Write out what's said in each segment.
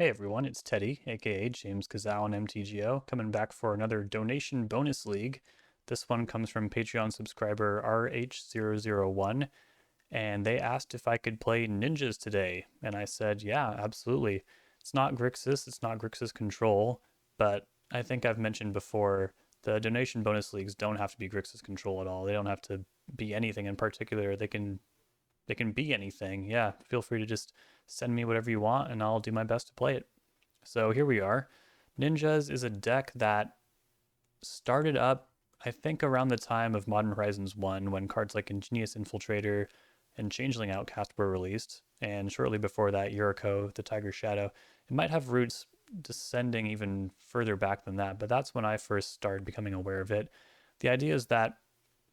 Hey everyone, it's Teddy, aka JamesKisau on MTGO, coming back for another donation bonus league. This one comes from Patreon subscriber RH001, and they asked if I could play ninjas today. And I said, yeah, absolutely. It's not Grixis, it's not Grixis Control, but I think I've mentioned before the donation bonus leagues don't have to be Grixis Control at all. They don't have to be anything in particular. They can be anything. Yeah, feel free to just send me whatever you want and I'll do my best to play it. So here we are. Ninjas is a deck that started up, I think, around the time of Modern Horizons 1 when cards like Ingenious Infiltrator and Changeling Outcast were released. And shortly before that, Yuriko, the Tiger Shadow. It might have roots descending even further back than that, but that's when I first started becoming aware of it. The idea is that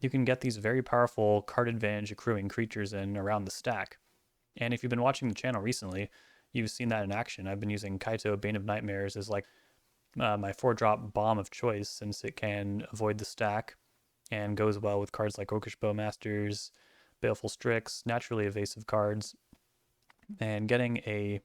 you can get these very powerful card advantage accruing creatures in around the stack. And if you've been watching the channel recently, you've seen that in action. I've been using Kaito Bane of Nightmares as like my 4-drop bomb of choice since it can avoid the stack and goes well with cards like Orcish Bowmasters, Baleful Strix, naturally evasive cards, and getting a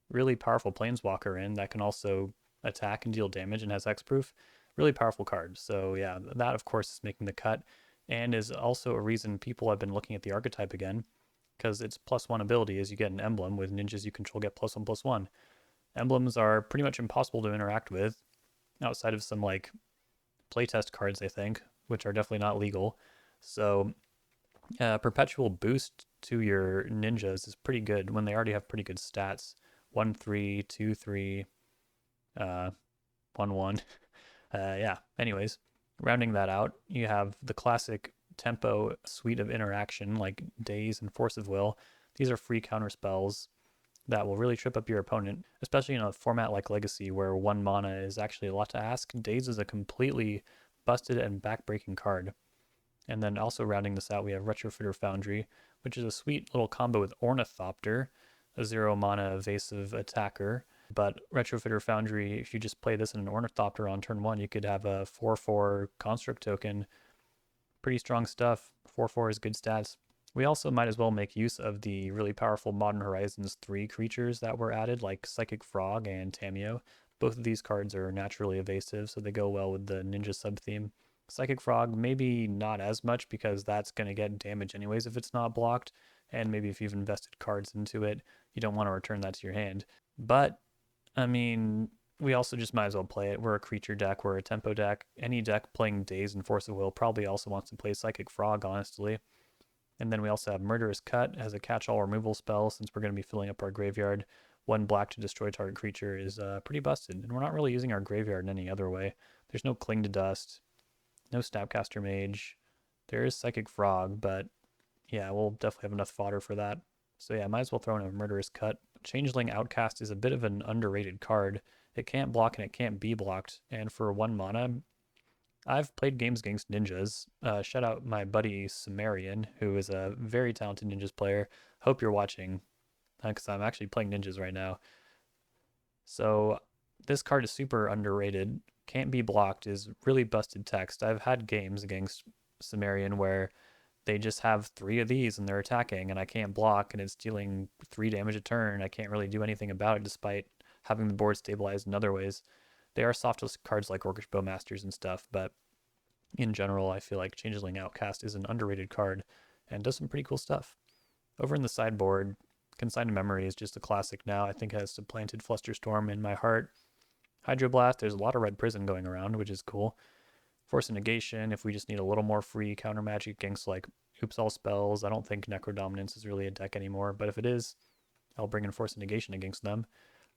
really powerful Planeswalker in that can also attack and deal damage and has hexproof. Really powerful card. So yeah, that of course is making the cut and is also a reason people have been looking at the archetype again because its +1 ability is you get an emblem. With ninjas you control get +1/+1. Emblems are pretty much impossible to interact with outside of some like playtest cards, I think, which are definitely not legal. So perpetual boost to your ninjas is pretty good when they already have pretty good stats. 1/3, 2/3, 1/1. Yeah. Anyways, rounding that out, you have the classic tempo suite of interaction like Daze and Force of Will. These are free counter spells that will really trip up your opponent, especially in a format like Legacy where 1 mana is actually a lot to ask. Daze is a completely busted and backbreaking card. And then also rounding this out, we have Retrofitter Foundry, which is a sweet little combo with Ornithopter, a 0 mana evasive attacker. But Retrofitter Foundry, if you just play this in an Ornithopter on turn 1, you could have a 4/4 construct token. Pretty strong stuff. 4/4 is good stats. We also might as well make use of the really powerful Modern Horizons 3 creatures that were added, like Psychic Frog and Tameo. Both of these cards are naturally evasive, so they go well with the ninja sub-theme. Psychic Frog, maybe not as much because that's going to get damage anyways if it's not blocked, and maybe if you've invested cards into it, you don't want to return that to your hand. But, I mean, we also just might as well play it. We're a creature deck, we're a tempo deck. Any deck playing Daze and Force of Will probably also wants to play Psychic Frog, honestly. And then we also have Murderous Cut as a catch-all removal spell since we're going to be filling up our graveyard. 1 black to destroy target creature is pretty busted, and we're not really using our graveyard in any other way. There's no Cling to Dust, no Snapcaster Mage. There is Psychic Frog, but yeah, we'll definitely have enough fodder for that. So yeah, might as well throw in a Murderous Cut. Changeling Outcast is a bit of an underrated card. It can't block and it can't be blocked, and for 1 mana, I've played games against ninjas. Shout out my buddy Sumerian, who is a very talented ninjas player. Hope you're watching, because I'm actually playing ninjas right now. So this card is super underrated. Can't be blocked is really busted text. I've had games against Sumerian where they just have 3 of these and they're attacking, and I can't block, and it's dealing 3 damage a turn. I can't really do anything about it despite having the board stabilized in other ways. They are soft cards like Orcish Bowmasters and stuff, but in general, I feel like Changeling Outcast is an underrated card and does some pretty cool stuff. Over in the sideboard, Consigned Memory is just a classic now. I think it has supplanted Flusterstorm in my heart. Hydroblast, there's a lot of Red Prison going around, which is cool. Force of Negation, if we just need a little more free counter magic against like Oops All Spells. I don't think Necrodominance is really a deck anymore, but if it is, I'll bring in Force of Negation against them.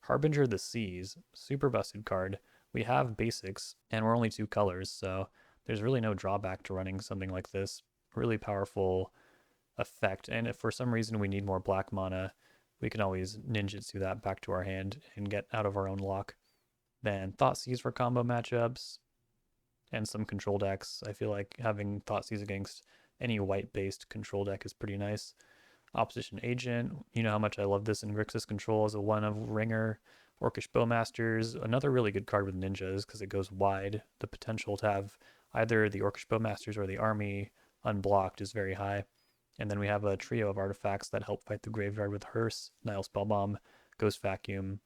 Harbinger of the Seas, super busted card. We have basics, and we're only 2 colors, so there's really no drawback to running something like this. Really powerful effect, and if for some reason we need more black mana, we can always ninjutsu that back to our hand and get out of our own lock. Then Thoughtseize for combo matchups, and some control decks. I feel like having Thoughtseize against any white-based control deck is pretty nice. Opposition Agent, you know how much I love this in Grixis Control as a 1 of Ringer. Orcish Bowmasters, another really good card with ninjas because it goes wide. The potential to have either the Orcish Bowmasters or the army unblocked is very high. And then we have a trio of artifacts that help fight the graveyard with Hearse, Nile Spellbomb, Ghost Vacuum,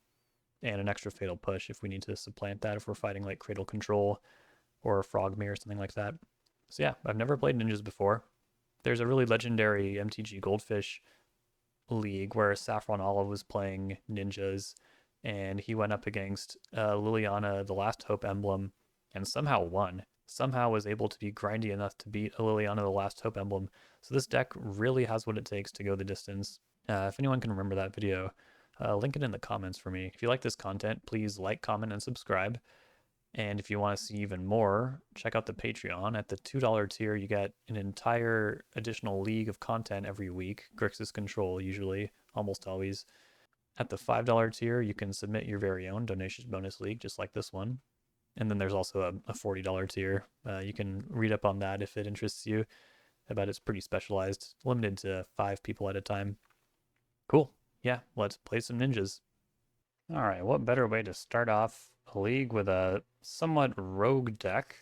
and an extra fatal push if we need to supplant that if we're fighting like Cradle Control or Frogmere or something like that. So yeah, I've never played ninjas before. There's a really legendary MTG Goldfish league where Saffron Olive was playing ninjas, and he went up against Liliana, the Last Hope emblem, and somehow won. Somehow was able to be grindy enough to beat Liliana, the Last Hope emblem. So this deck really has what it takes to go the distance. If anyone can remember that video, link it in the comments for me. If you like this content, please like, comment, and subscribe. And if you want to see even more, check out the Patreon. At the $2 tier, you get an entire additional league of content every week. Grixis Control, usually, almost always. At the $5 tier, you can submit your very own Donations Bonus League, just like this one. And then there's also a $40 tier. You can read up on that if it interests you. I bet it's pretty specialized, limited to 5 people at a time. Cool. Yeah, let's play some ninjas. All right, what better way to start off a league with a somewhat rogue deck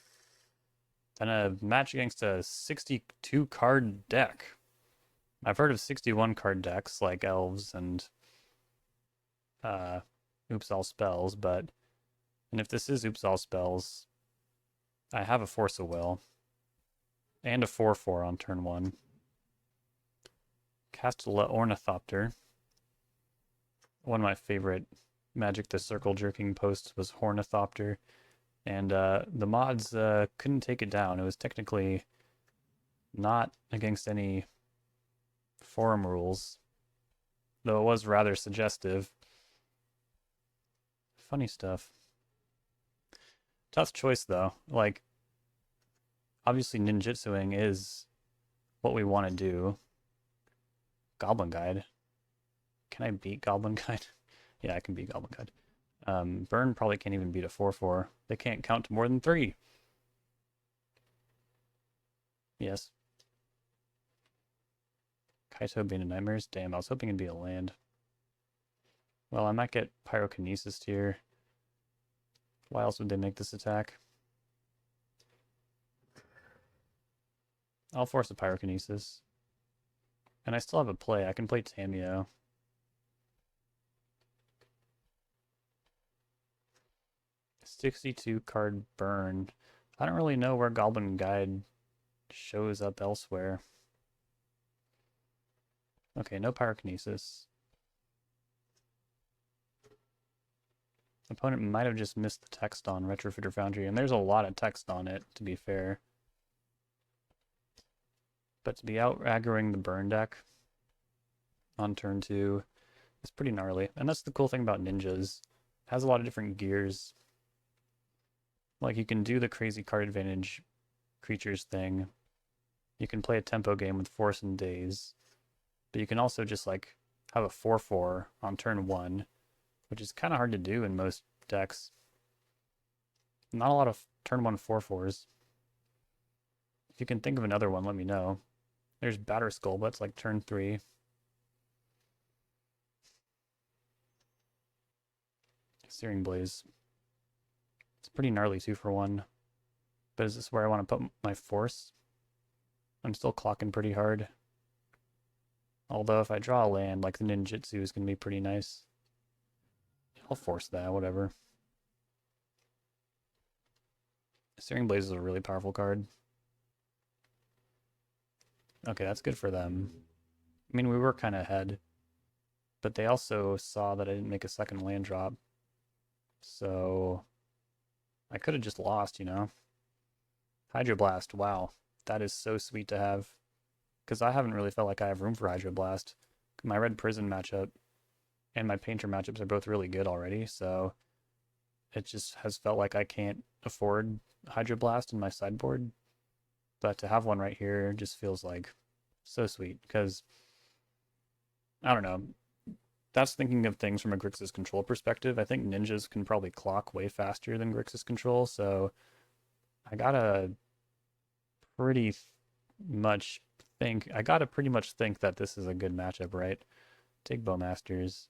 than a match against a 62 card deck? I've heard of 61 card decks like Elves and Oops All Spells, and if this is Oops All Spells, I have a Force of Will and a 4/4 on turn 1. Castella Ornithopter. One of my favorite Magic the Circle jerking posts was Hornithopter, and the mods couldn't take it down. It was technically not against any forum rules, though it was rather suggestive. Funny stuff. Tough choice, though. Like, obviously ninjutsuing is what we want to do. Goblin Guide. Can I beat Goblin Guide? Yeah, I can beat Goblin Guide. Burn probably can't even beat a 4/4. They can't count to more than 3. Yes. Kaito being a Nightmares? Damn, I was hoping it'd be a land. Well, I might get Pyrokinesis here. Why else would they make this attack? I'll force a Pyrokinesis. And I still have a play. I can play Tamio. $62 card burn. I don't really know where Goblin Guide shows up elsewhere. Okay, no Pyrokinesis. Opponent might have just missed the text on Retrofitter Foundry, and there's a lot of text on it, to be fair. But to be out aggroing the burn deck on turn 2 is pretty gnarly. And that's the cool thing about ninjas. It has a lot of different gears. Like, you can do the crazy card advantage creatures thing. You can play a tempo game with Force and Daze. But you can also just, like, have a 4/4 on turn 1, which is kind of hard to do in most decks. Not a lot of turn 1 4/4s. If you can think of another one, let me know. There's Batter Skull, but it's like turn 3. Searing Blaze. It's pretty gnarly 2-for-1. But is this where I want to put my Force? I'm still clocking pretty hard. Although if I draw a land, like the Ninjutsu is going to be pretty nice. I'll force that, whatever. Searing Blaze is a really powerful card. Okay, that's good for them. I mean, we were kind of ahead. But they also saw that I didn't make a second land drop. So I could have just lost, you know? Hydroblast, wow. That is so sweet to have. Because I haven't really felt like I have room for Hydroblast. My Red Prison matchup and my Painter matchups are both really good already, so it just has felt like I can't afford Hydroblast in my sideboard. But to have one right here just feels like so sweet, because, I don't know, that's thinking of things from a Grixis Control perspective. I think ninjas can probably clock way faster than Grixis Control, so I gotta pretty much think that this is a good matchup, right? Take Bowmasters.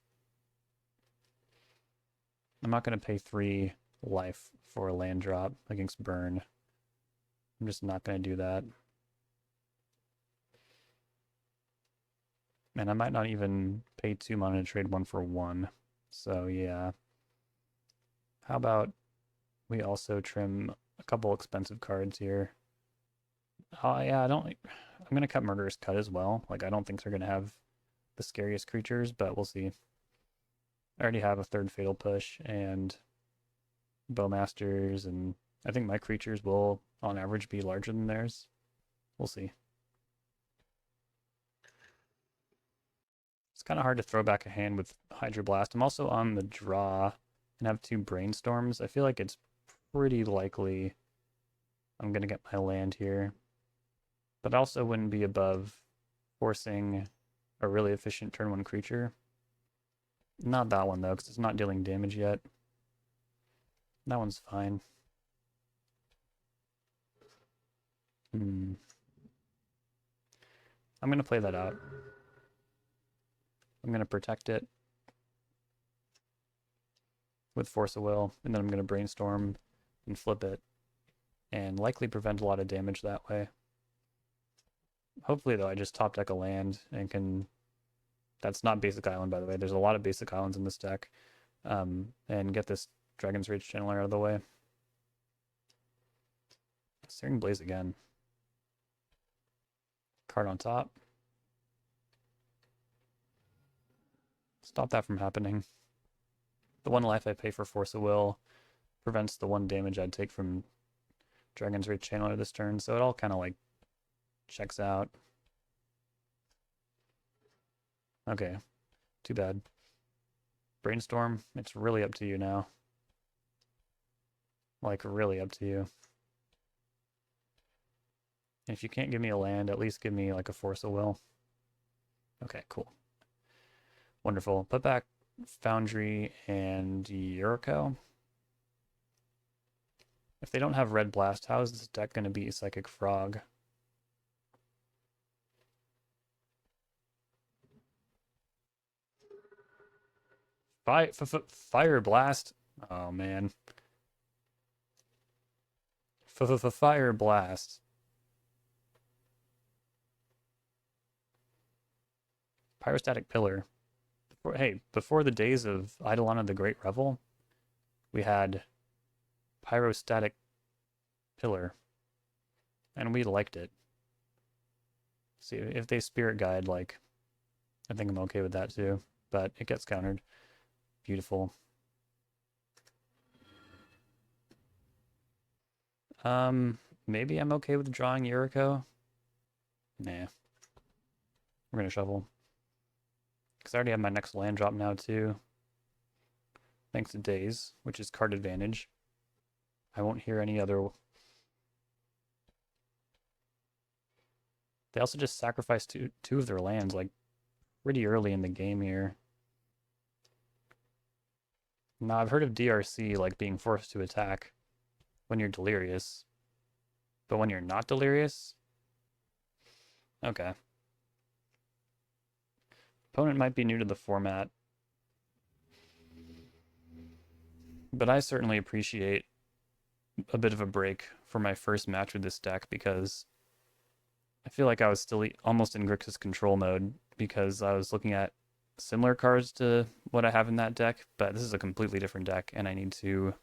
I'm not going to pay 3 life for a land drop against Burn. I'm just not going to do that. And I might not even pay 2 mana to trade 1 for 1. So yeah. How about we also trim a couple expensive cards here? Oh yeah, I'm gonna cut Murderous Cut as well. Like I don't think they're gonna have the scariest creatures, but we'll see. I already have a third Fatal Push and Bowmasters, and I think my creatures will, on average, be larger than theirs. We'll see. It's kind of hard to throw back a hand with Hydro Blast. I'm also on the draw and have 2 Brainstorms. I feel like it's pretty likely I'm going to get my land here. But I also wouldn't be above forcing a really efficient turn 1 creature. Not that one, though, because it's not dealing damage yet. That one's fine. I'm going to play that out. I'm going to protect it with Force of Will, and then I'm going to Brainstorm and flip it, and likely prevent a lot of damage that way. Hopefully, though, I just top deck a land and can... That's not Basic Island, by the way. There's a lot of Basic Islands in this deck. And get this Dragon's Rage Channeler out of the way. Searing Blaze again. Card on top. Stop that from happening. The 1 life I pay for Force of Will prevents the 1 damage I'd take from Dragon's Rage Channeler this turn, so it all kind of like checks out. Okay, too bad. Brainstorm, it's really up to you now. Like, really up to you. If you can't give me a land, at least give me like a Force of Will. Okay, cool. Wonderful. Put back Foundry and Yuriko. If they don't have Red Blast, how is this deck going to beat Psychic Frog? Fire Blast? Oh, man. Fire Blast. Pyrostatic Pillar. Before the days of Eidolon of the Great Revel, we had Pyrostatic Pillar, and we liked it. See, if they Spirit Guide, like, I think I'm okay with that too, but it gets countered. Beautiful. Maybe I'm okay with drawing Yuriko. Nah. We're gonna shuffle. Because I already have my next land drop now too. Thanks to Daze, which is card advantage. I won't hear any other... They also just sacrificed two of their lands, like, pretty early in the game here. Now, I've heard of DRC, like, being forced to attack when you're delirious. But when you're not delirious? Okay. Opponent might be new to the format. But I certainly appreciate a bit of a break for my first match with this deck, because I feel like I was still almost in Grixis control mode, because I was looking at similar cards to what I have in that deck, but this is a completely different deck, and I need to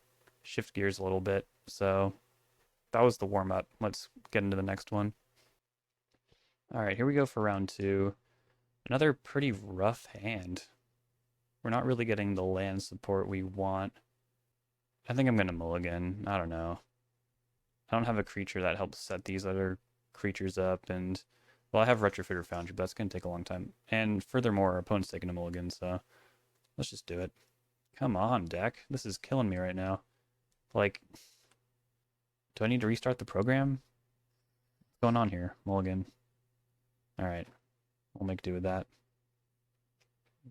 shift gears a little bit. So that was the warm-up. Let's get into the next one. Alright, here we go for round 2. Another pretty rough hand. We're not really getting the land support we want. I think I'm going to mulligan. I don't know. I don't have a creature that helps set these other creatures up, and, well, I have Retrofitter Foundry, but that's going to take a long time. And furthermore, our opponent's taking a mulligan, so let's just do it. Come on, deck. This is killing me right now. Like, do I need to restart the program? What's going on here? Mulligan. Alright. We'll make do with that.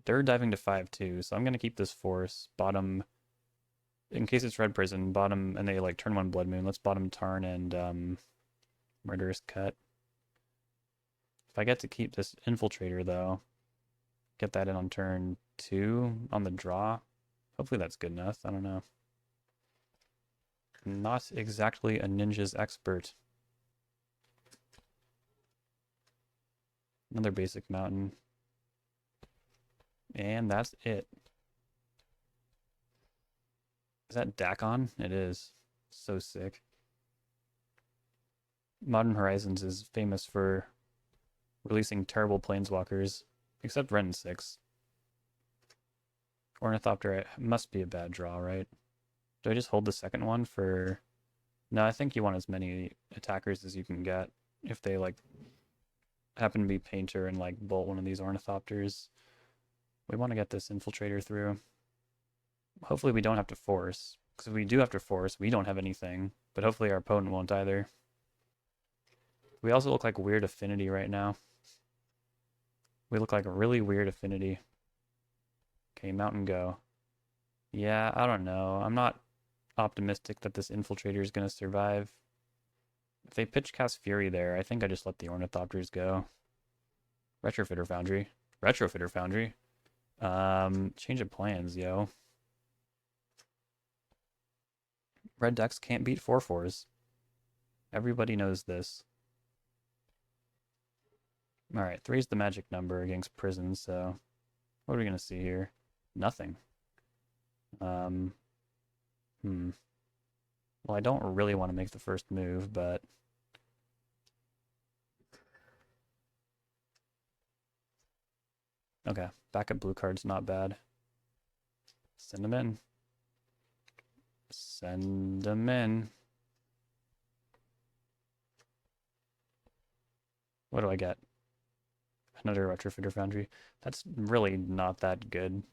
They're diving to 5-2, so I'm going to keep this force. Bottom, in case it's Red Prison, bottom, and they like turn 1 Blood Moon. Let's bottom Tarn and Murderous Cut. If I get to keep this Infiltrator, though, get that in on turn 2 on the draw. Hopefully that's good enough. I don't know. Not exactly a Ninja's expert. Another basic mountain. And that's it. Is that Dakon? It is. So sick. Modern Horizons is famous for releasing terrible planeswalkers, except Ren 6. Ornithopter must be a bad draw, right? Do I just hold the second one for... No, I think you want as many attackers as you can get if they, like, happen to be Painter and, like, bolt one of these Ornithopters. We want to get this Infiltrator through. Hopefully we don't have to force, because if we do have to force, we don't have anything, but hopefully our opponent won't either. We also look like weird affinity right now. We look like a really weird affinity. Okay, Mountain Go. Yeah, I don't know. I'm not optimistic that this Infiltrator is going to survive. If they pitch cast Fury there, I think I just let the Ornithopters go. Retrofitter Foundry. Retrofitter Foundry. Change of plans, yo. Red decks can't beat 4/4s. Everybody knows this. Alright, 3 is the magic number against Prison, so what are we going to see here? Nothing. Well, I don't really want to make the first move, but... Okay, backup blue card's not bad. Send them in. Send them in. What do I get? Another Retrofitter Foundry. That's really not that good.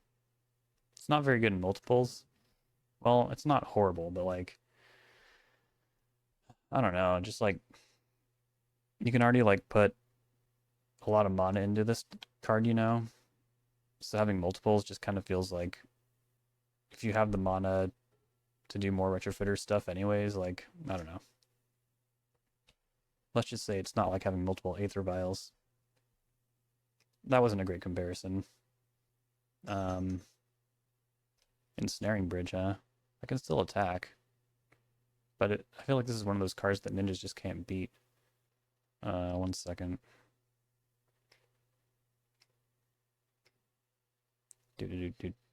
It's not very good in multiples. Well, it's not horrible, but like... I don't know, just like... You can already like put a lot of mana into this card, you know? So having multiples just kind of feels like... If you have the mana to do more Retrofitter stuff anyways, like, I don't know. Let's just say it's not like having multiple Aether Vials. That wasn't a great comparison. Ensnaring Bridge, huh? I can still attack. But I feel like this is one of those cards that ninjas just can't beat. 1 second.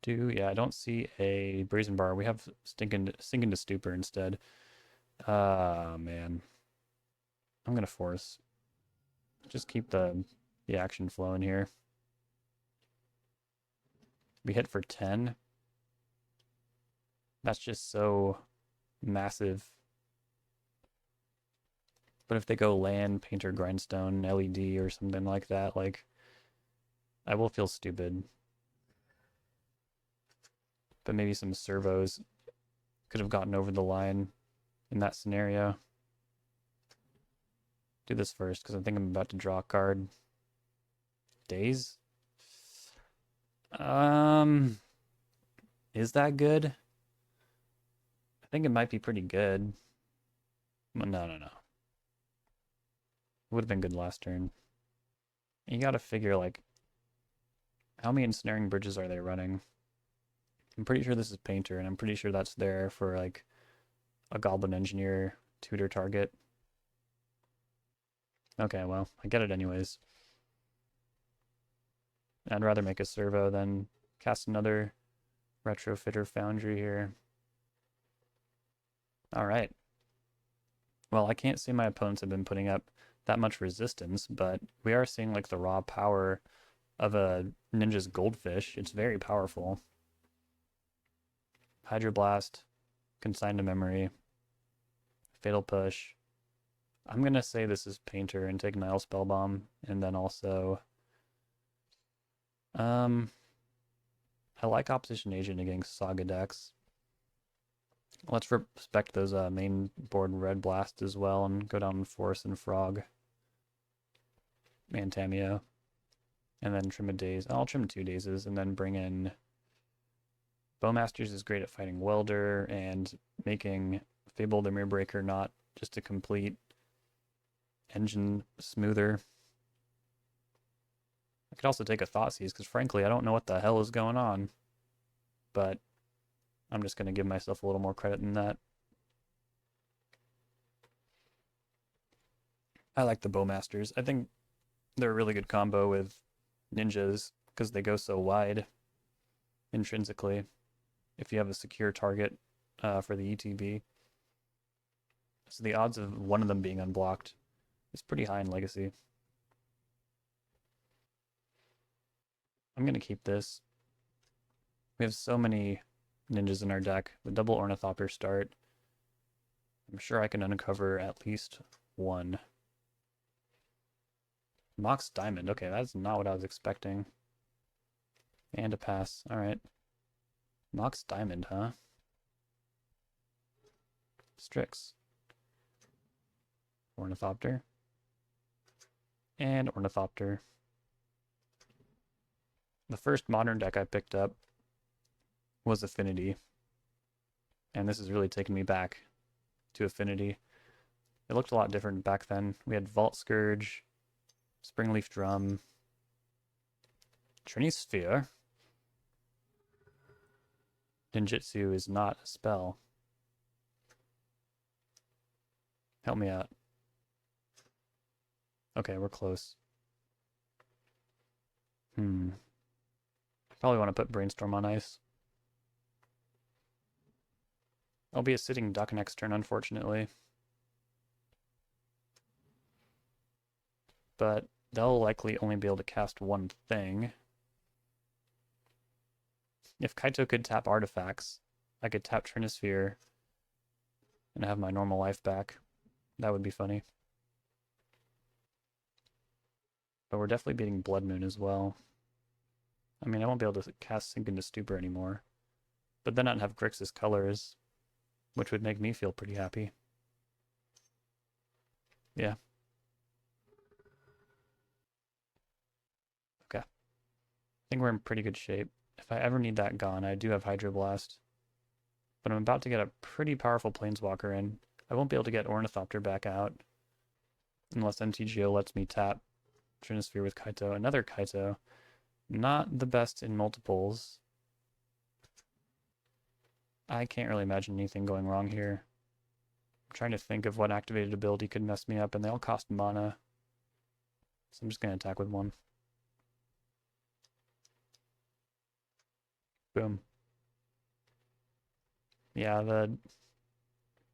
Yeah, I don't see a Brazen Bar. We have Sinking to Stupor instead. Ah, man. I'm gonna force. Just keep the action flowing here. We hit for 10. That's just so massive. But if they go land, Painter, Grindstone, LED, or something like that, like, I will feel stupid. But maybe some servos could have gotten over the line in that scenario. Do this first, because I think I'm about to draw a card. Daze? Is that good? I think it might be pretty good. No. Would have been good last turn. You gotta figure, like, how many Ensnaring Bridges are they running? I'm pretty sure this is Painter, and I'm pretty sure that's there for, like, a Goblin Engineer tutor target. Okay, well, I get it anyways. I'd rather make a servo than cast another Retrofitter Foundry here. Alright. Well, I can't say my opponents have been putting up that much resistance, but we are seeing like the raw power of a Ninja's Goldfish. It's very powerful. Hydroblast, Consign to Memory, Fatal Push. I'm gonna say this is Painter and take Nile Spellbomb, and then also I like Opposition Agent against Saga decks. Let's respect those main board Red Blast as well and go down Force and Frog. And Tameo. And then trim a Daze. I'll trim 2 Dazes and then bring in... Bowmasters is great at fighting Welder and making Fable the Mirrorbreaker not just a complete engine smoother. I could also take a Thoughtseize because frankly I don't know what the hell is going on. But I'm just going to give myself a little more credit than that. I like the Bowmasters. I think they're a really good combo with ninjas because they go so wide intrinsically. If you have a secure target for the ETB. So the odds of one of them being unblocked is pretty high in Legacy. I'm going to keep this. We have so many ninjas in our deck. The double Ornithopter start. I'm sure I can uncover at least one. Mox Diamond. Okay, that's not what I was expecting. And a pass. Alright. Mox Diamond, huh? Strix. Ornithopter. And Ornithopter. The first modern deck I picked up was Affinity. And this has really taken me back to Affinity. It looked a lot different back then. We had Vault Scourge, Springleaf Drum, Trinisphere. Ninjutsu is not a spell. Help me out. Okay, we're close. Probably want to put Brainstorm on ice. I'll be a sitting duck next turn, unfortunately. But they'll likely only be able to cast one thing. If Kaito could tap artifacts, I could tap Trinisphere and have my normal life back. That would be funny. But we're definitely beating Blood Moon as well. I mean, I won't be able to cast Sink into Stupor anymore. But then I'd have Grixis Colors, which would make me feel pretty happy. Yeah. Okay. I think we're in pretty good shape. If I ever need that gone, I do have Hydroblast. But I'm about to get a pretty powerful Planeswalker in. I won't be able to get Ornithopter back out unless MTGO lets me tap Trinisphere with Kaito. Another Kaito. Not the best in multiples. I can't really imagine anything going wrong here. I'm trying to think of what activated ability could mess me up, and they all cost mana. So I'm just going to attack with one. Boom. Yeah, the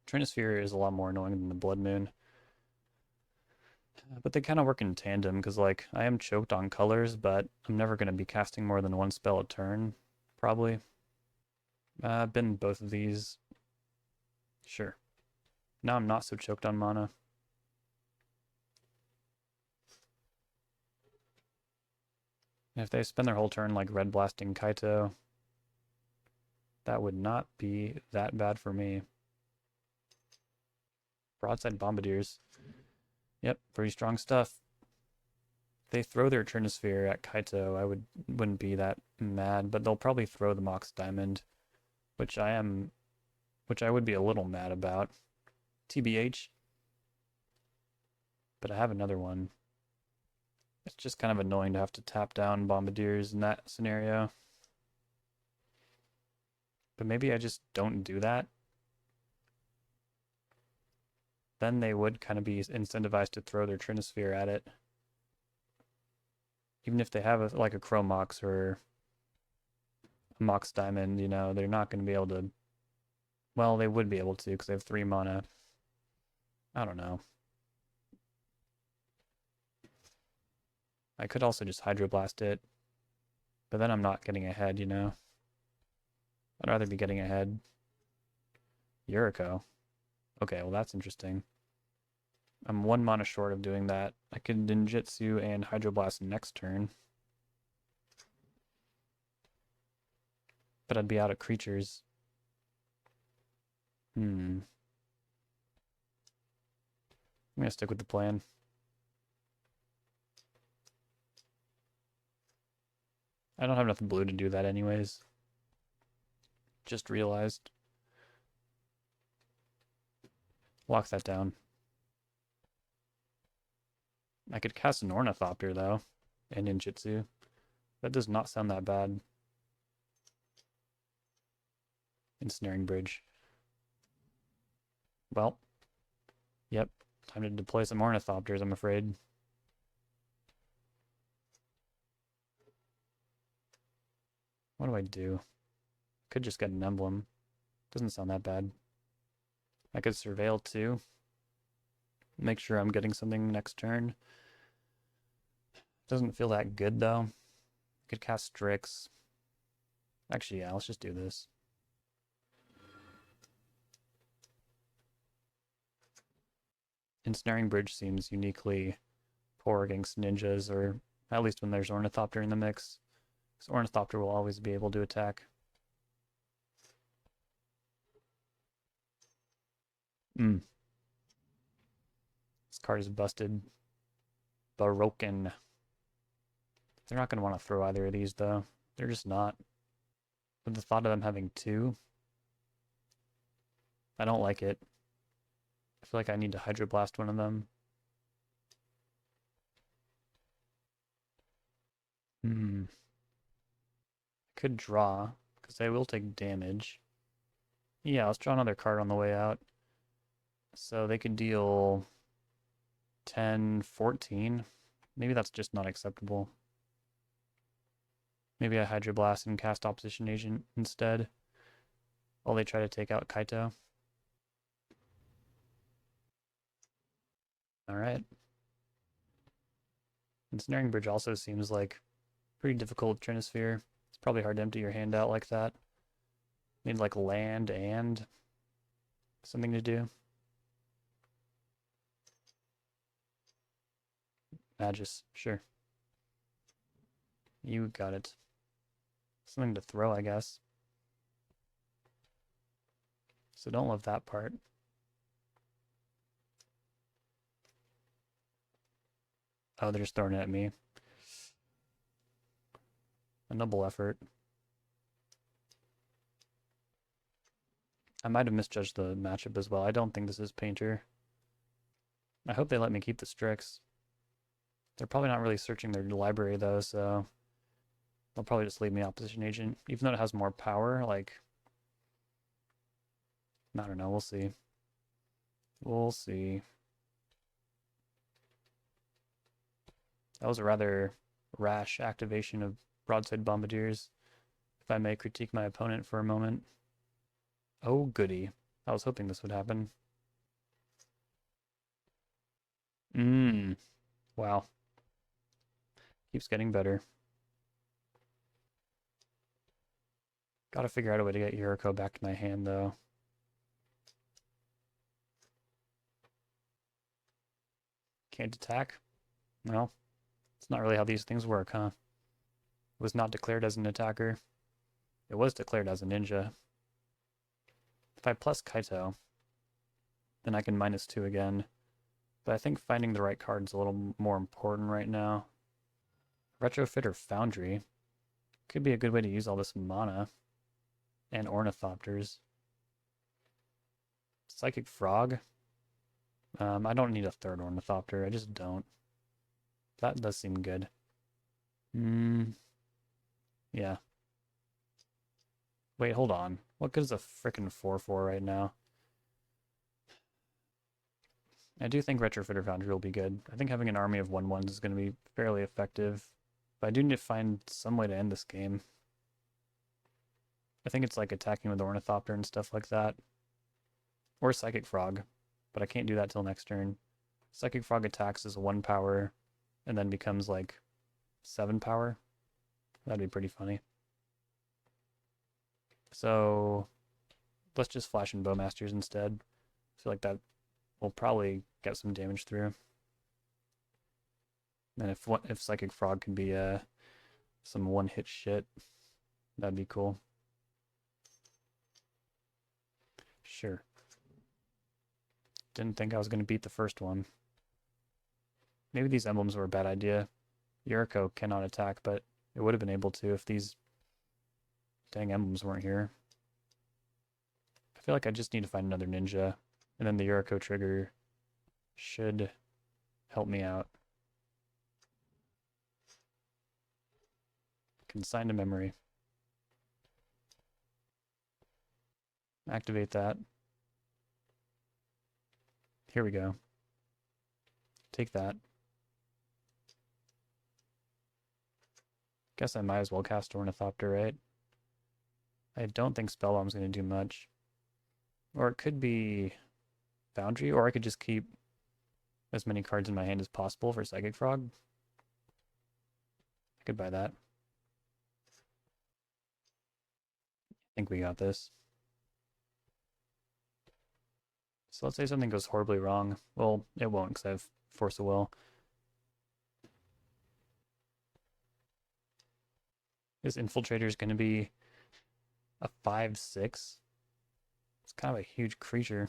Trinisphere is a lot more annoying than the Blood Moon. But they kind of work in tandem, because like I am choked on colors, but I'm never going to be casting more than one spell a turn, probably. I've been both of these. Sure. Now I'm not so choked on mana. And if they spend their whole turn like red blasting Kaito, that would not be that bad for me. Broadside Bombardiers. Yep, pretty strong stuff. If they throw their Trinisphere at Kaito, I wouldn't be that mad, but they'll probably throw the Mox Diamond, which I would be a little mad about. TBH. But I have another one. It's just kind of annoying to have to tap down Bombardiers in that scenario. But maybe I just don't do that. Then they would kind of be incentivized to throw their Trinisphere at it. Even if they have like a Chrome Mox or a Mox Diamond, you know, they're not going to be able to... Well, they would be able to because they have 3 mana. I don't know. I could also just Hydroblast it. But then I'm not getting ahead, you know. I'd rather be getting ahead. Yuriko. Okay, well that's interesting. I'm 1 mana short of doing that. I could Ninjutsu and Hydroblast next turn. But I'd be out of creatures. I'm gonna stick with the plan. I don't have enough blue to do that anyways. Just realized. Lock that down. I could cast an Ornithopter though, and Ninjutsu. That does not sound that bad. Ensnaring Bridge. Well, yep. Time to deploy some Ornithopters, I'm afraid. What do I do? Could just get an emblem. Doesn't sound that bad. I could surveil too. Make sure I'm getting something next turn. Doesn't feel that good though. Could cast Strix. Actually, yeah, let's just do this. Ensnaring Bridge seems uniquely poor against ninjas, or at least when there's Ornithopter in the mix. Because Ornithopter will always be able to attack. This card is busted. Baroken. They're not going to want to throw either of these, though. They're just not. But the thought of them having two, I don't like it. I feel like I need to Hydroblast one of them. I could draw, because they will take damage. Yeah, let's draw another card on the way out. So they could deal 10, 14. Maybe that's just not acceptable. Maybe I Hydroblast and cast Opposition Agent instead, while they try to take out Kaito. Alright. Ensnaring Bridge also seems like pretty difficult Trinisphere. It's probably hard to empty your hand out like that. Need like land and something to do. Magus, sure. You got it. Something to throw, I guess. So don't love that part. Oh, they're just throwing it at me. A noble effort. I might have misjudged the matchup as well. I don't think this is Painter. I hope they let me keep the Strix. They're probably not really searching their library though, so they'll probably just leave me Opposition Agent. Even though it has more power, like, I don't know, we'll see. We'll see. That was a rather rash activation of Broadside Bombardiers, if I may critique my opponent for a moment. Oh goody. I was hoping this would happen. Wow. Keeps getting better. Gotta figure out a way to get Yuriko back to my hand, though. Can't attack? Well, it's not really how these things work, huh? It was not declared as an attacker. It was declared as a ninja. If I plus Kaito, then I can -2 again. But I think finding the right card is a little more important right now. Retrofit or Foundry could be a good way to use all this mana. And Ornithopters. Psychic Frog. I don't need a third Ornithopter. I just don't. That does seem good. Yeah. Wait, hold on. What good is a frickin' 4/4 right now? I do think Retrofit or Foundry will be good. I think having an army of 1/1s is going to be fairly effective. But I do need to find some way to end this game. I think it's like attacking with Ornithopter and stuff like that. Or Psychic Frog. But I can't do that till next turn. Psychic Frog attacks as 1 power and then becomes like 7 power. That'd be pretty funny. So let's just Flash and Bowmasters instead. I feel like that will probably get some damage through. And if Psychic Frog can be some one-hit shit, that'd be cool. Sure. Didn't think I was going to beat the first one. Maybe these emblems were a bad idea. Yuriko cannot attack, but it would have been able to if these dang emblems weren't here. I feel like I just need to find another ninja, and then the Yuriko trigger should help me out. Consign to memory. Activate that. Here we go. Take that. Guess I might as well cast Ornithopter, right? I don't think Spellbomb's going to do much. Or it could be Foundry, or I could just keep as many cards in my hand as possible for Psychic Frog. I could buy that. I think we got this. So let's say something goes horribly wrong. Well, it won't because I have Force of Will. This Infiltrator is going to be a 5/6. It's kind of a huge creature.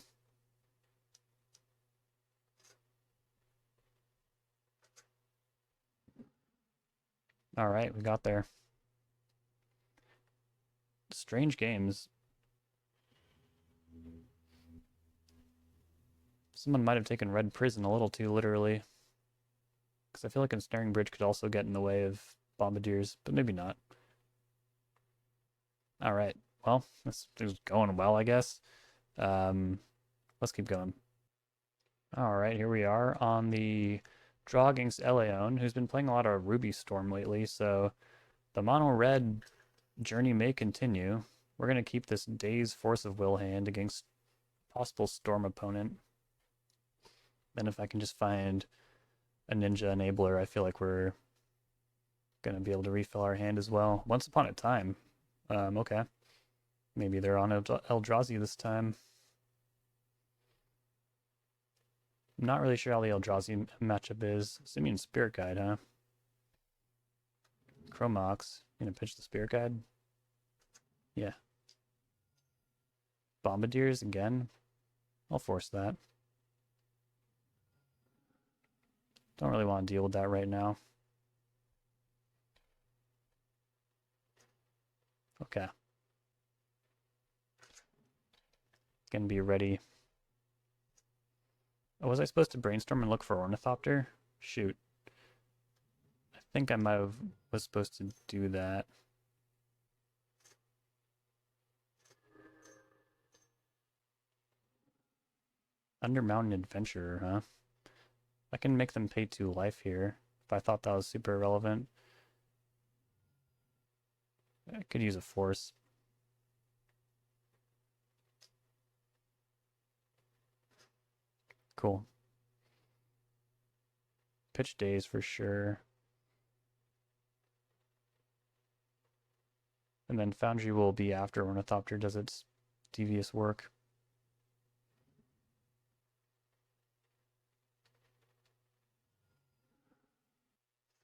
All right, we got there. Strange games. Someone might have taken Red Prison a little too literally. Because I feel like Ensnaring Bridge could also get in the way of Bombardiers, but maybe not. All right, well, this is going well, I guess. Let's keep going. All right, here we are on the draw against Eleon, who's been playing a lot of Ruby Storm lately, so the mono red journey may continue. We're going to keep this Daze Force of Will hand against possible Storm opponent. Then if I can just find a Ninja Enabler, I feel like we're going to be able to refill our hand as well. Once Upon a Time. Okay. Maybe they're on Eldrazi this time. I'm not really sure how the Eldrazi matchup is. Simian Spirit Guide, huh? Chromox. Gonna pitch the Spirit Guide? Yeah. Bombardiers again? I'll force that. Don't really want to deal with that right now. Okay. Gonna be ready. Oh, was I supposed to brainstorm and look for Ornithopter? Shoot. I think I was supposed to do that. Undermountain Adventurer, huh? I can make them pay 2 life here if I thought that was super irrelevant. I could use a force. Cool. Pitch Days for sure. And then Foundry will be after Ornithopter does its devious work.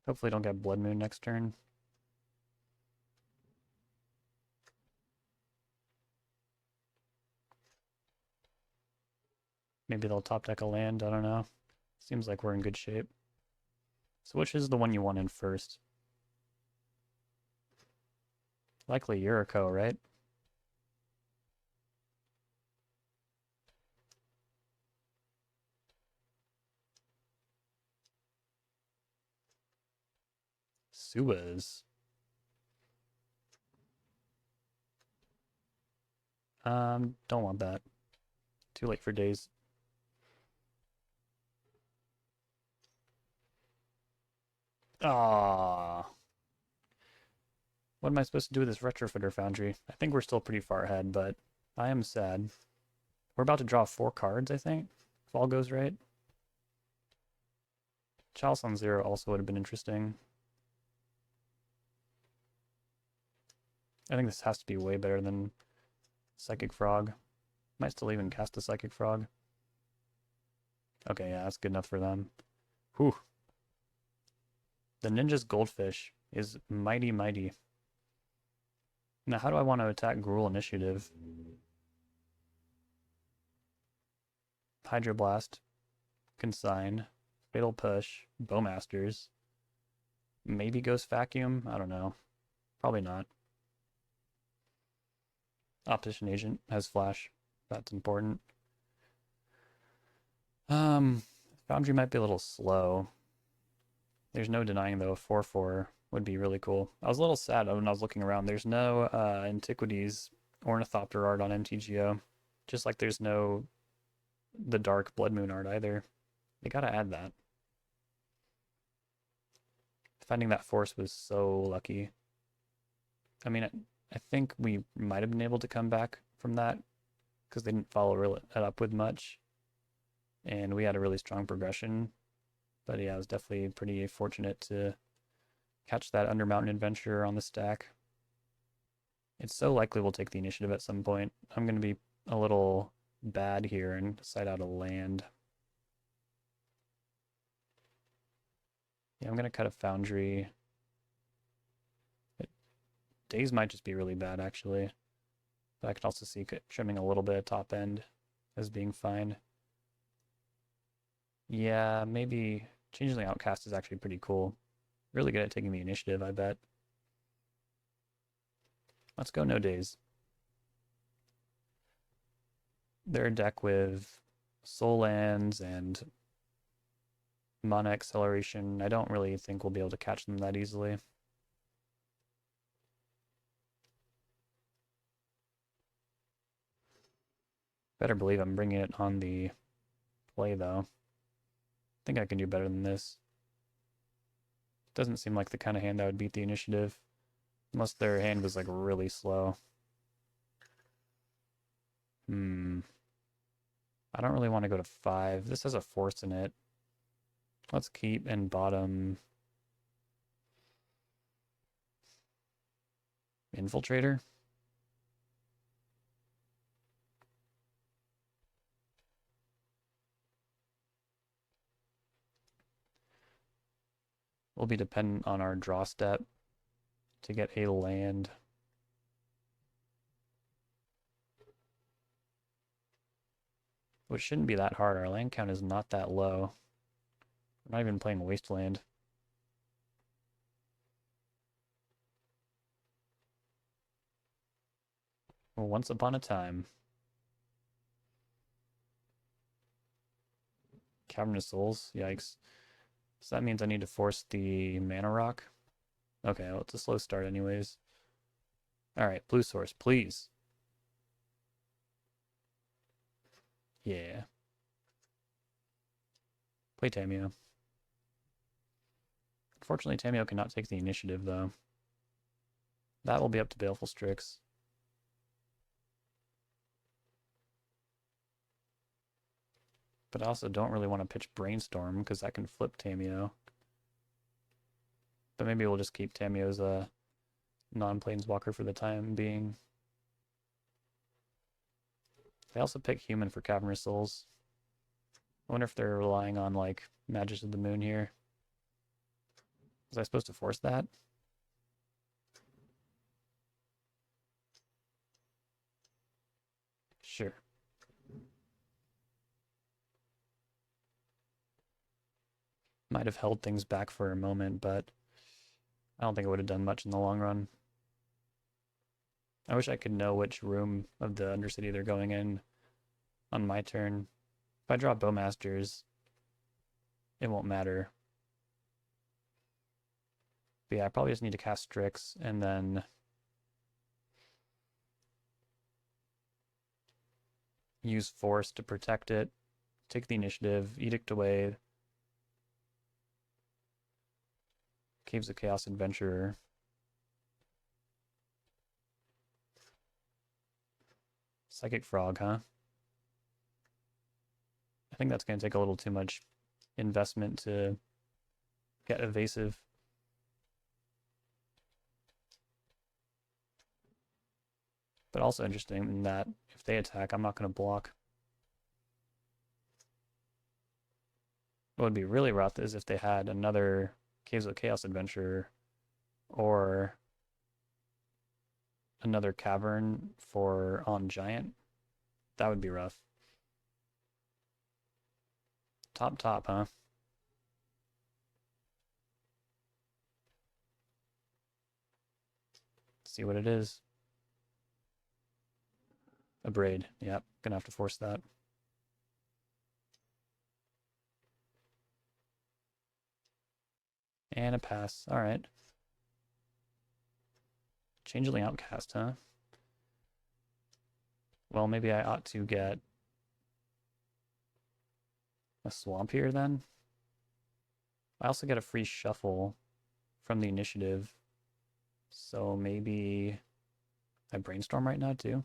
Hopefully don't get Blood Moon next turn. Maybe they'll top deck a land, I don't know. Seems like we're in good shape. So which is the one you want in first? Likely Yuriko, right? Suez. Don't want that. Too late for Days. Ah. What am I supposed to do with this Retrofitter Foundry? I think we're still pretty far ahead, but I am sad. We're about to draw 4 cards, I think, if all goes right. Chalice on 0 also would have been interesting. I think this has to be way better than Psychic Frog. Might still even cast a Psychic Frog. Okay, yeah, that's good enough for them. Whew. The Ninja's Goldfish is mighty, mighty. Now, how do I want to attack Gruul Initiative? Hydroblast, Consign, Fatal Push, Bowmasters. Maybe Ghost Vacuum? I don't know. Probably not. Opposition Agent has Flash. That's important. Foundry might be a little slow. There's no denying, though, a 4/4 would be really cool. I was a little sad when I was looking around. There's no Antiquities Ornithopter art on MTGO. Just like there's no the Dark Blood Moon art either. They gotta add that. Finding that force was so lucky. I mean, I think we might have been able to come back from that because they didn't follow it up with much. And we had a really strong progression. But yeah, I was definitely pretty fortunate to catch that Undermountain Adventure on the stack. It's so likely we'll take the initiative at some point. I'm going to be a little bad here and side out a land. Yeah, I'm going to cut a Foundry. Days might just be really bad, actually. But I could also see trimming a little bit of top end as being fine. Yeah, maybe Changeling Outcast is actually pretty cool. Really good at taking the initiative, I bet. Let's go no days. They're a deck with soul lands and mana acceleration. I don't really think we'll be able to catch them that easily. Better believe I'm bringing it on the play, though. I think I can do better than this. Doesn't seem like the kind of hand that would beat the initiative. Unless their hand was, like, really slow. I don't really want to go to 5. This has a force in it. Let's keep and bottom Infiltrator. We'll be dependent on our draw step to get a land. Which shouldn't be that hard. Our land count is not that low. We're not even playing Wasteland. Well, once upon a time. Cavernous Souls, yikes. So that means I need to force the Mana Rock. Okay, well, it's a slow start anyways. Alright, blue source, please. Yeah. Play Tamiyo. Unfortunately, Tamiyo cannot take the initiative, though. That will be up to Baleful Strix. But I also don't really want to pitch Brainstorm, because that can flip Tamiyo. But maybe we'll just keep Tamiyo's non-planeswalker for the time being. They also pick Human for Cavernous Souls. I wonder if they're relying on, like, Magus of the Moon here. Was I supposed to force that? Sure. Might have held things back for a moment, but I don't think it would have done much in the long run. I wish I could know which room of the Undercity they're going in on my turn. If I draw Bowmasters, it won't matter. But yeah, I probably just need to cast Strix and then use Force to protect it, take the initiative, Edict away, Caves of Chaos Adventurer. Psychic Frog, huh? I think that's going to take a little too much investment to get evasive. But also interesting in that if they attack, I'm not going to block. What would be really rough is if they had another Caves of Chaos Adventurer or another Cavern for on Giant. That would be rough. Top, huh? See what it is. A Braid. Yep, gonna have to force that. And a pass. Alright. Changeling Outcast, huh? Well, maybe I ought to get a Swamp here then. I also get a free shuffle from the initiative. So maybe I Brainstorm right now too.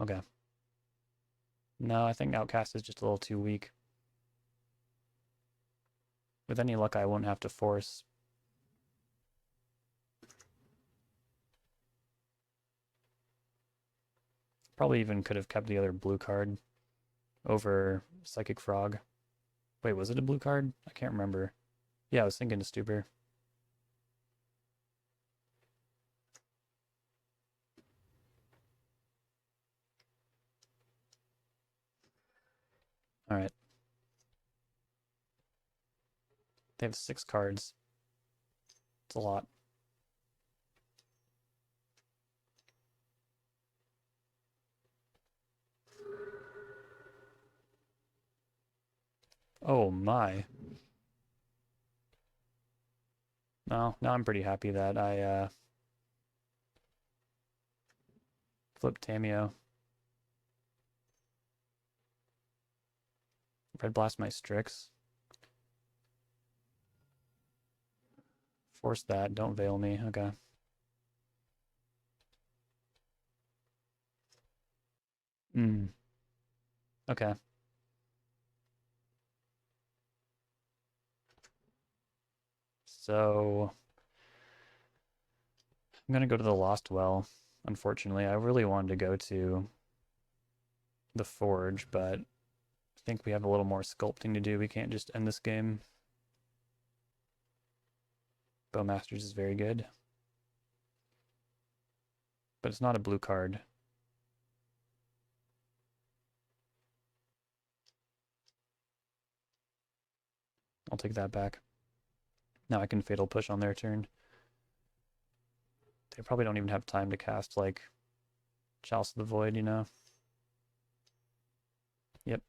Okay. No, I think Outcast is just a little too weak. With any luck, I won't have to force. Probably even could have kept the other blue card over Psychic Frog. Wait, was it a blue card? I can't remember. Yeah, I was thinking Stupor. Alright. They have 6 cards. It's a lot. Oh my. No, now I'm pretty happy that I flipped Tameo. Red Blast my Strix. Force that, don't veil me. Okay. Okay. So I'm gonna go to the Lost Well. Unfortunately, I really wanted to go to the Forge, but I think we have a little more sculpting to do. We can't just end this game. Bowmasters is very good. But it's not a blue card. I'll take that back. Now I can Fatal Push on their turn. They probably don't even have time to cast, like, Chalice of the Void, you know? Yep.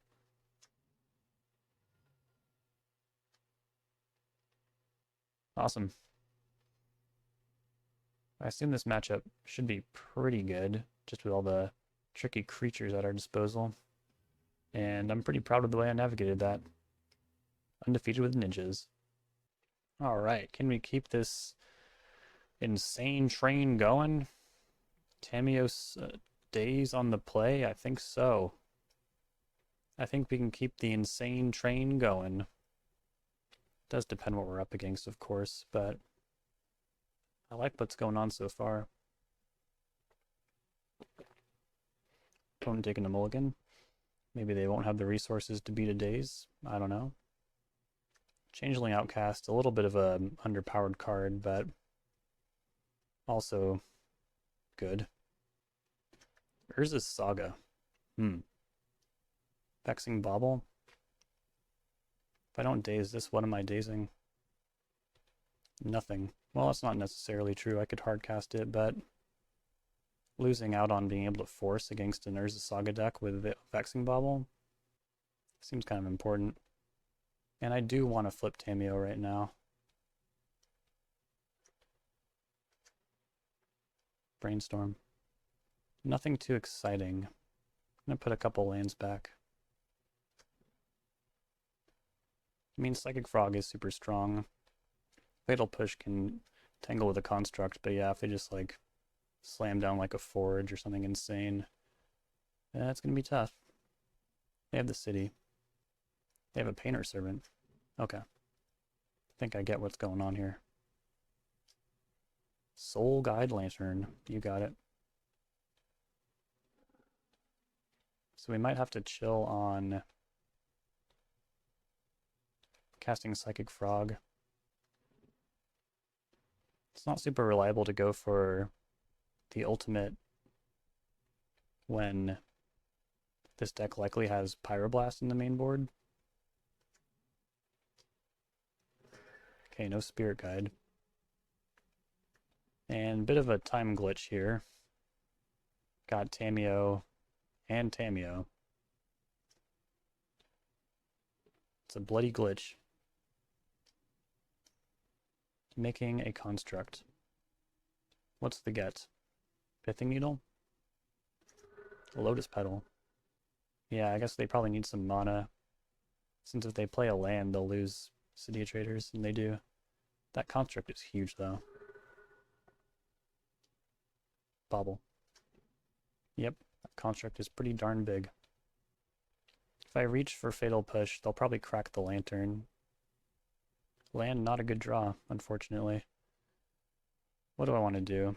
Awesome. I assume this matchup should be pretty good, just with all the tricky creatures at our disposal. And I'm pretty proud of the way I navigated that. Undefeated with ninjas. Alright, can we keep this insane train going? Tamios days on the play? I think so. I think we can keep the insane train going. Does depend what we're up against, of course, but I like what's going on so far. Opponent taking a mulligan. Maybe they won't have the resources to beat a daze. I don't know. Changeling Outcast, a little bit of a underpowered card, but also good. Urza's Saga. Vexing Bauble. If I don't daze this, what am I dazing? Nothing. Well, that's not necessarily true. I could hardcast it, but losing out on being able to force against an Urza Saga deck with Vexing Bauble seems kind of important. And I do want to flip Tameo right now. Brainstorm. Nothing too exciting. I'm going to put a couple lands back. I mean, Psychic Frog is super strong. Fatal Push can tangle with a construct, but yeah, if they just like slam down like a Forge or something insane, that's going to be tough. They have the city. They have a Painter Servant. Okay. I think I get what's going on here. Soul Guide Lantern. You got it. So we might have to chill on casting Psychic Frog. It's not super reliable to go for the ultimate when this deck likely has Pyroblast in the main board. Okay, no Spirit Guide. And a bit of a time glitch here. Got Tameo and Tameo. It's a bloody glitch. Making a construct. What's the get? Pithing Needle? A Lotus Petal. Yeah, I guess they probably need some mana. Since if they play a land, they'll lose City of Traders, and they do. That construct is huge, though. Bobble. Yep, construct is pretty darn big. If I reach for Fatal Push, they'll probably crack the Lantern. Land, not a good draw, unfortunately. What do I want to do?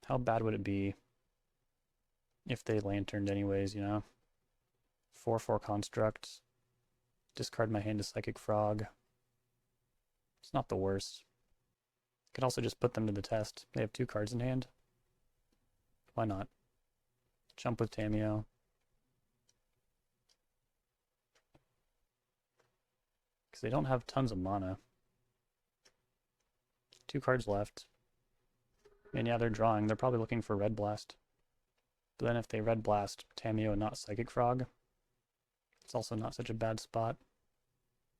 How bad would it be if they Lanterned anyways, you know? 4/4 construct. Discard my hand to Psychic Frog. It's not the worst. Could also just put them to the test. They have 2 cards in hand. Why not? Jump with Tamiyo. Because they don't have tons of mana. 2 cards left. And yeah, they're drawing. They're probably looking for Red Blast. But then if they Red Blast Tamiyo and not Psychic Frog, it's also not such a bad spot.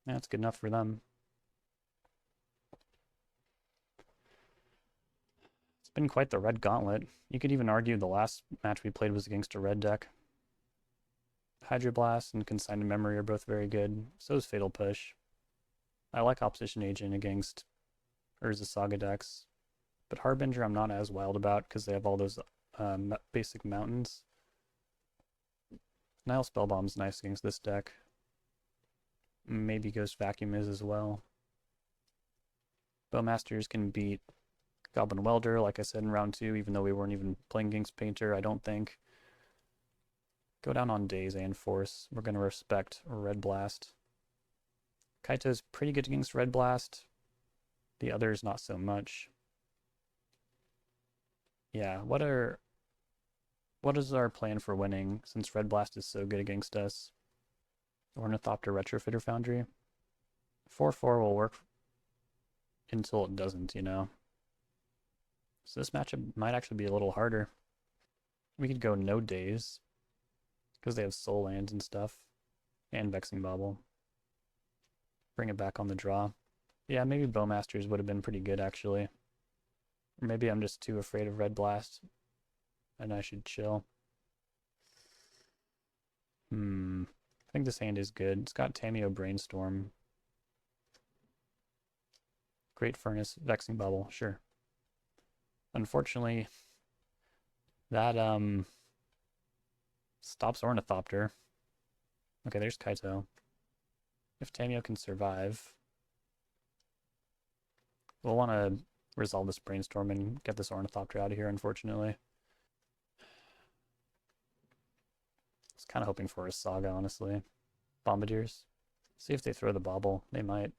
Yeah, it's good enough for them. It's been quite the red gauntlet. You could even argue the last match we played was against a red deck. Hydroblast and Consigned Memory are both very good. So is Fatal Push. I like Opposition Agent against Urza Saga decks. But Harbinger I'm not as wild about because they have all those basic mountains. Nile Spellbomb's nice against this deck. Maybe Ghost Vacuum is as well. Bowmasters can beat Goblin Welder, like I said in round 2, even though we weren't even playing against Painter, I don't think. Go down on Daze and Force. We're going to respect Red Blast. Kaito's pretty good against Red Blast. The others not so much. Yeah, what is our plan for winning since Red Blast is so good against us? Ornithopter Retrofitter Foundry. 4/4 will work until it doesn't, you know. So this matchup might actually be a little harder. We could go no Daze because they have Soul Lands and stuff, and Vexing Bauble. Bring it back on the draw. Yeah, maybe Bowmasters would have been pretty good actually. Or maybe I'm just too afraid of Red Blast and I should chill. I think this hand is good. It's got Tamiyo Brainstorm. Great Furnace, Vexing Bubble, sure. Unfortunately, that stops Ornithopter. Okay, there's Kaito. If Tamiyo can survive, we'll want to resolve this Brainstorm and get this Ornithopter out of here, unfortunately. I was kind of hoping for a Saga, honestly. Bombardiers. See if they throw the Bauble. They might.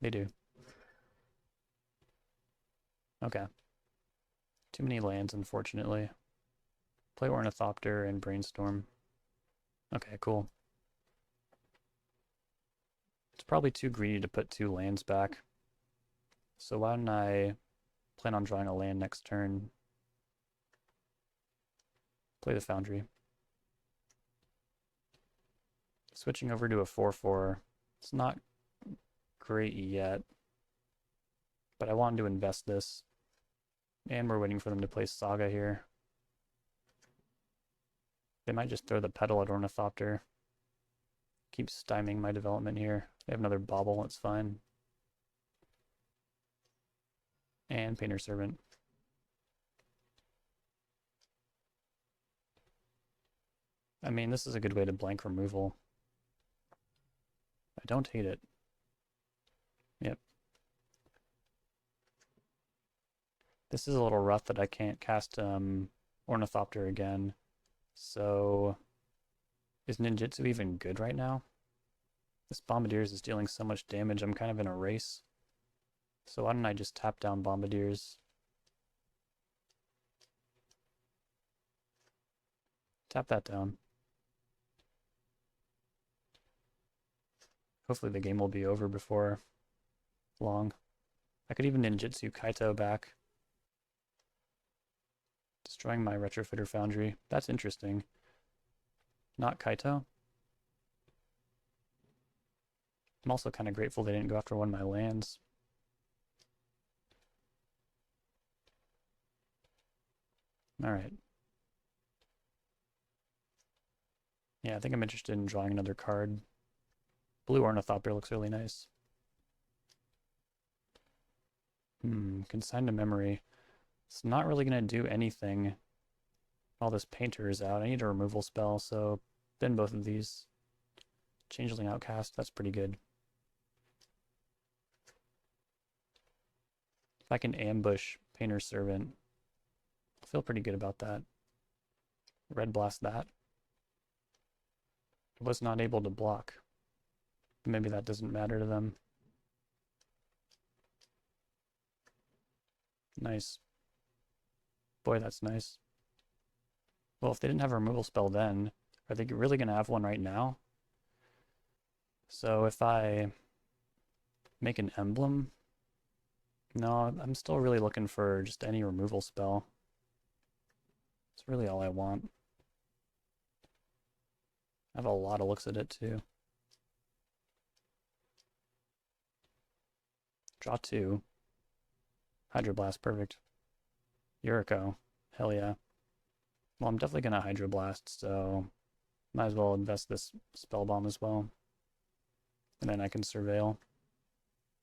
They do. Okay. Too many lands, unfortunately. Play Ornithopter and Brainstorm. Okay, cool. It's probably too greedy to put 2 lands back. So why don't I plan on drawing a land next turn? Play the Foundry. Switching over to a 4/4. It's not great yet, but I wanted to invest this. And we're waiting for them to play Saga here. They might just throw the Petal at Ornithopter. Keep stymieing my development here. They have another Bauble, it's fine. And Painter Servant. I mean, this is a good way to blank removal. I don't hate it. Yep. This is a little rough that I can't cast Ornithopter again. So, is Ninjutsu even good right now? This Bombardiers is dealing so much damage, I'm kind of in a race. So why don't I just tap down Bombardiers? Tap that down. Hopefully the game will be over before long. I could even Ninjutsu Kaito back. Destroying my Retrofitter Foundry. That's interesting. Not Kaito. I'm also kind of grateful they didn't go after one of my lands. Alright. Yeah, I think I'm interested in drawing another card. Blue Ornithopter looks really nice. Consign to memory. It's not really going to do anything. All this painter is out. I need a removal spell, so bin both of these. Changeling Outcast, that's pretty good. If I can ambush Painter's Servant, I feel pretty good about that. Red Blast that. Was not able to block. Maybe that doesn't matter to them. Nice. Boy, that's nice. Well, if they didn't have a removal spell then, are they really going to have one right now? So if I make an emblem... No, I'm still really looking for just any removal spell. It's really all I want. I have a lot of looks at it too. Draw 2. Hydroblast, perfect. Yuriko, hell yeah. Well, I'm definitely gonna Hydroblast, so might as well invest this Spell Bomb as well. And then I can Surveil.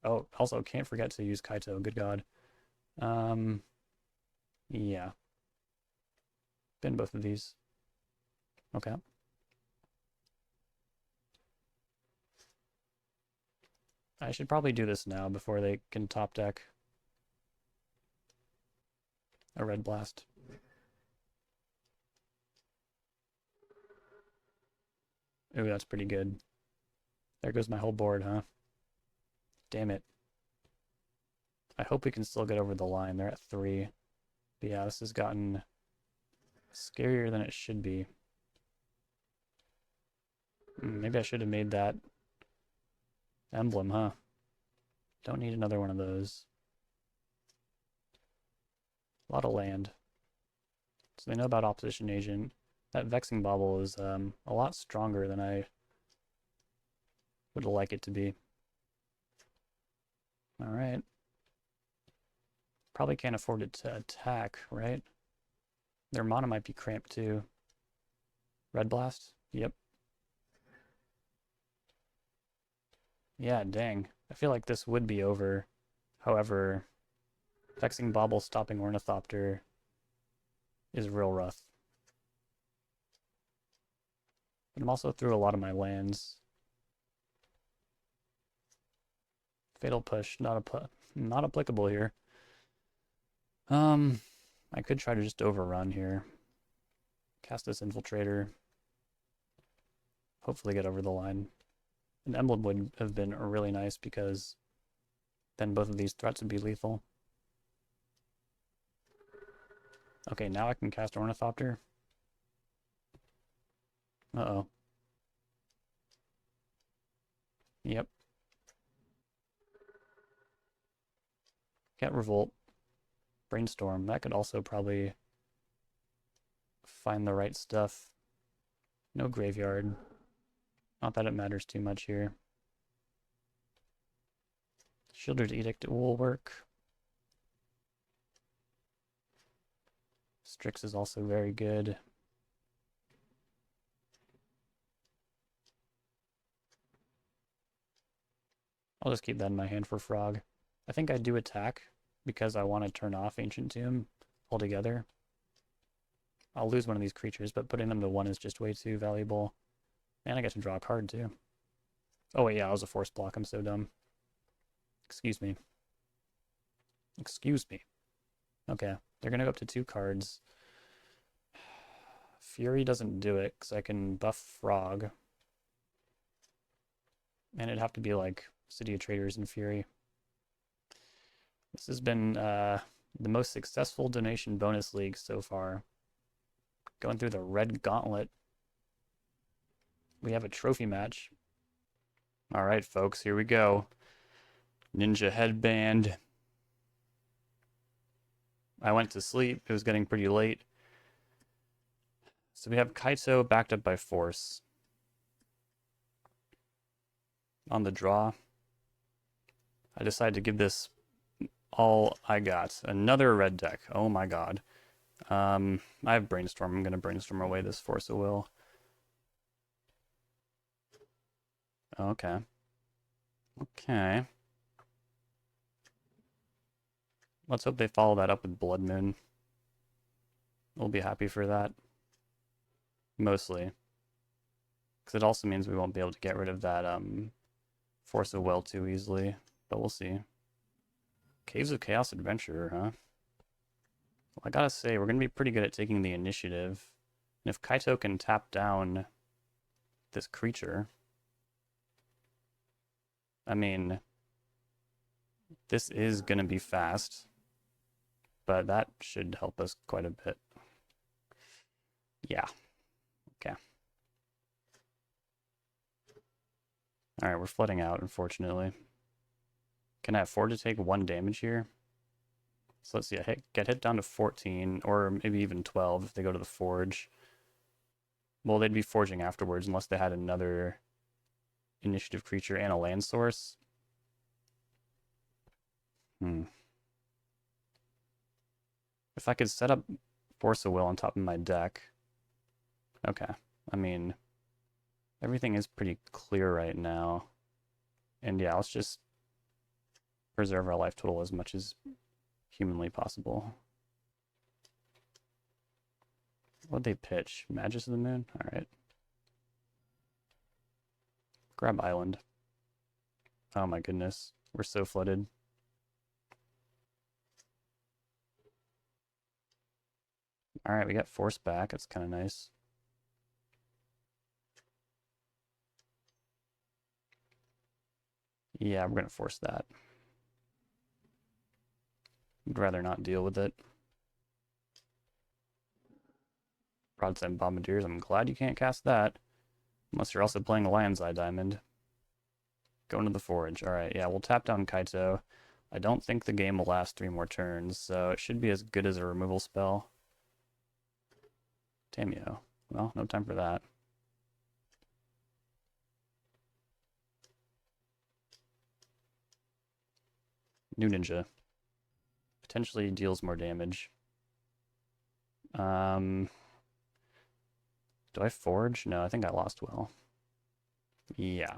Oh, also can't forget to use Kaito, good god. Yeah. Bin both of these. Okay. I should probably do this now before they can top deck a Red Blast. Ooh, that's pretty good. There goes my whole board, huh? Damn it. I hope we can still get over the line. They're at 3. But yeah, this has gotten scarier than it should be. Maybe I should have made that emblem, huh? Don't need another one of those. A lot of land. So they know about Opposition Agent. That Vexing Bauble is a lot stronger than I would like it to be. Alright. Probably can't afford it to attack, right? Their mana might be cramped too. Red Blast? Yep. Yeah, dang. I feel like this would be over. However, Vexing Bauble stopping Ornithopter is real rough. But I'm also through a lot of my lands. Fatal Push, not applicable here. I could try to just overrun here. Cast this Infiltrator. Hopefully get over the line. An emblem would have been really nice because then both of these threats would be lethal. Okay, now I can cast Ornithopter. Uh-oh. Yep. Get Revolt. Brainstorm. That could also probably find the right stuff. No graveyard. Not that it matters too much here. Shielded Edict will work. Strix is also very good. I'll just keep that in my hand for Frog. I think I do attack because I want to turn off Ancient Tomb altogether. I'll lose one of these creatures, but putting them to 1 is just way too valuable. And I get to draw a card too. Oh wait, yeah, I was a force block. I'm so dumb. Excuse me. Excuse me. Okay, they're gonna go up to 2 cards. Fury doesn't do it because I can buff Frog. And it'd have to be like City of Traders and Fury. This has been the most successful donation bonus league so far. Going through the red gauntlet. We have a trophy match. All right, folks, here we go. Ninja headband. I went to sleep. It was getting pretty late. So we have Kaito backed up by Force. On the draw, I decided to give this all I got. Another red deck. Oh my god. I have Brainstorm. I'm going to Brainstorm away this Force of Will. Okay. Okay. Let's hope they follow that up with Blood Moon. We'll be happy for that. Mostly. Because it also means we won't be able to get rid of that Force of Will too easily. But we'll see. Caves of Chaos Adventurer, huh? Well, I gotta say, we're going to be pretty good at taking the initiative. And if Kaito can tap down this creature, I mean, this is going to be fast, but that should help us quite a bit. Yeah. Okay. Alright, we're flooding out, unfortunately. Can I afford to take 1 damage here? So let's see, get hit down to 14, or maybe even 12 if they go to the Forge. Well, they'd be forging afterwards unless they had another initiative creature and a land source. If I could set up Force of Will on top of my deck. Okay. I mean, everything is pretty clear right now. And yeah, let's just preserve our life total as much as humanly possible. What'd they pitch? Magus of the Moon? Alright. Grab Island. Oh my goodness. We're so flooded. Alright, we got Force back. That's kind of nice. Yeah, we're going to force that. I'd rather not deal with it. Broadside Bombardiers, I'm glad you can't cast that. Unless you're also playing a Lion's Eye Diamond. Going to the Forge. Alright, yeah, we'll tap down Kaito. I don't think the game will last 3 more turns, so it should be as good as a removal spell. Tamio. Well, no time for that. New Ninja. Potentially deals more damage. Do I Forge? No, I think I lost Will. Yeah.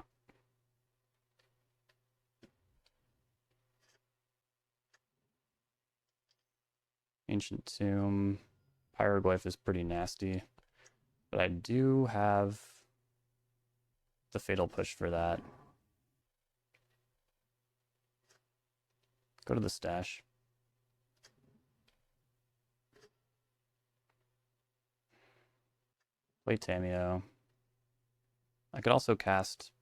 Ancient Tomb. Pyroglyph is pretty nasty. But I do have the Fatal Push for that. Go to the stash. Play Tamio. I could also cast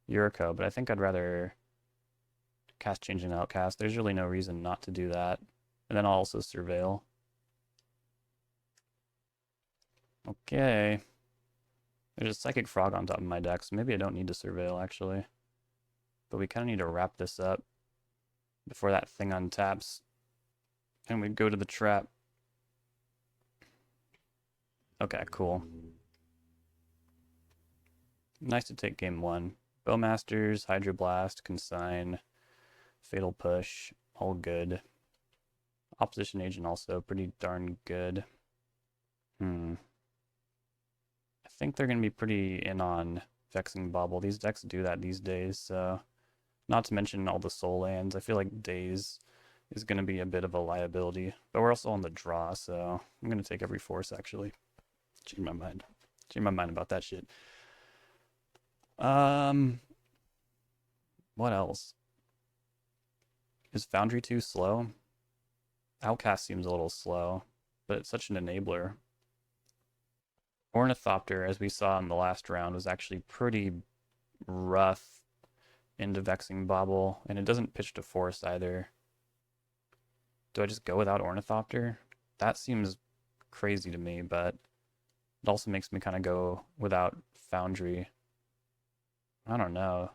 Yuriko, but I think I'd rather cast Changing Outcast. There's really no reason not to do that. And then I'll also Surveil. Okay. There's a Psychic Frog on top of my deck, so maybe I don't need to Surveil, actually. But we kind of need to wrap this up before that thing untaps. And we go to the trap. Okay, cool. Nice to take game 1. Bowmasters, Hydroblast, Consign, Fatal Push, all good. Opposition Agent also pretty darn good. I think they're going to be pretty in on Vexing Bauble. These decks do that these days, so... Not to mention all the soul lands. I feel like Daze is going to be a bit of a liability. But we're also on the draw, so I'm going to take every force, actually. Change my mind. Change my mind about that shit. What else? Is Foundry too slow? Outcast seems a little slow, but it's such an enabler. Ornithopter, as we saw in the last round, was actually pretty rough into Vexing Bauble, and it doesn't pitch to Force either. Do I just go without Ornithopter? That seems crazy to me, but it also makes me kind of go without Foundry. I don't know.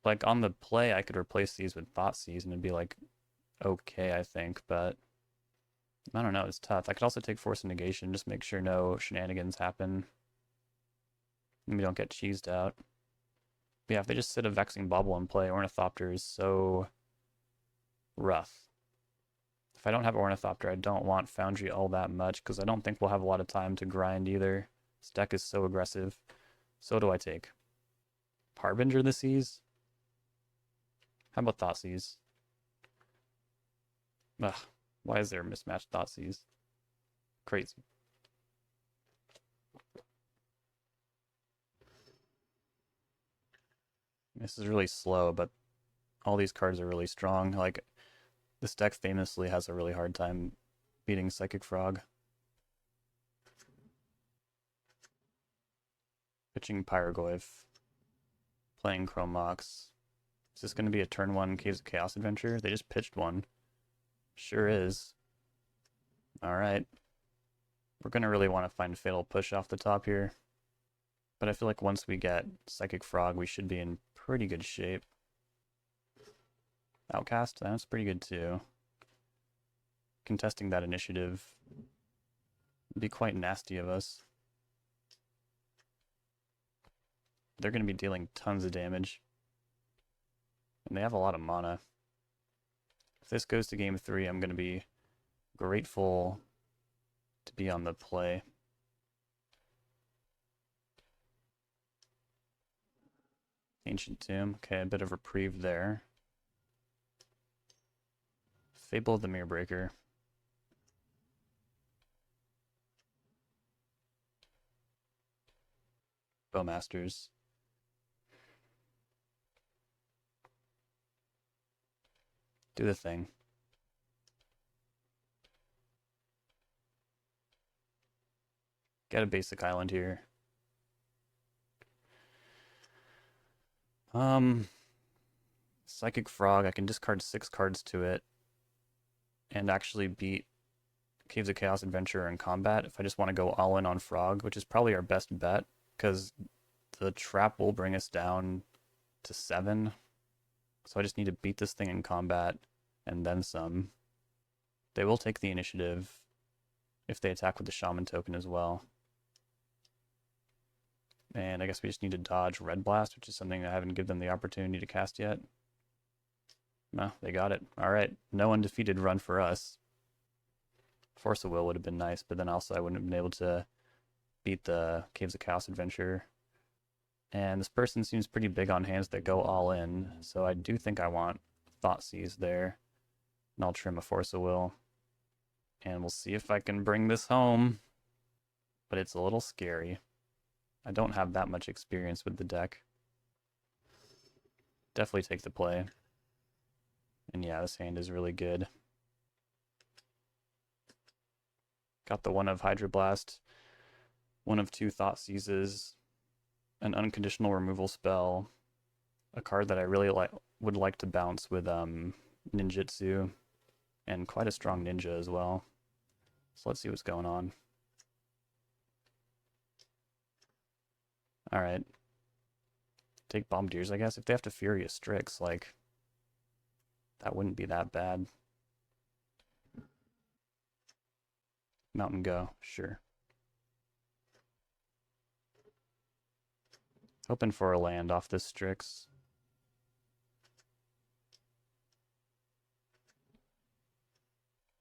Like, on the play, I could replace these with Thoughtseize, and it'd be, like, okay, I think, but I don't know, it's tough. I could also take Force of Negation, just make sure no shenanigans happen. And we don't get cheesed out. But yeah, if they just sit a Vexing Bauble in play, Ornithopter is so rough. If I don't have Ornithopter, I don't want Foundry all that much, because I don't think we'll have a lot of time to grind either. This deck is so aggressive. So do I take Harbinger the Seas? How about Thoughtseize? Ugh, why is there mismatched Thoughtseize? Crazy. This is really slow, but all these cards are really strong. Like, this deck famously has a really hard time beating Psychic Frog. Pitching Pyrogoyf. Playing Chrome Mox. Is this going to be a turn 1 Caves of Chaos adventure? They just pitched one. Sure is. Alright. We're going to really want to find Fatal Push off the top here. But I feel like once we get Psychic Frog, we should be in pretty good shape. Outcast, that's pretty good too. Contesting that initiative would be quite nasty of us. They're going to be dealing tons of damage. And they have a lot of mana. If this goes to game 3, I'm going to be grateful to be on the play. Ancient Tomb. Okay, a bit of reprieve there. Fable of the Mirrorbreaker. Bowmasters. Do the thing. Get a basic island here. Psychic Frog, I can discard 6 cards to it and actually beat Caves of Chaos Adventurer in combat if I just want to go all in on Frog, which is probably our best bet because the trap will bring us down to 7. So I just need to beat this thing in combat and then some. They will take the initiative if they attack with the Shaman token as well. And I guess we just need to dodge Red Blast, which is something I haven't given them the opportunity to cast yet. No, they got it. Alright, no undefeated run for us. Force of Will would have been nice, but then also I wouldn't have been able to beat the Caves of Chaos adventure. And this person seems pretty big on hands that go all in, so I do think I want Thoughtseize there. And I'll trim a Force of Will. And we'll see if I can bring this home. But it's a little scary. I don't have that much experience with the deck. Definitely take the play. And yeah, this hand is really good. Got the one of Hydroblast, one of 2 Thoughtseizes, an unconditional removal spell, a card that I really would like to bounce with Ninjutsu, and quite a strong ninja as well. So let's see what's going on. Alright. Take Bombardiers, I guess. If they have to Furious Strix, like, that wouldn't be that bad. Mountain Go, sure. Hoping for a land off this Strix.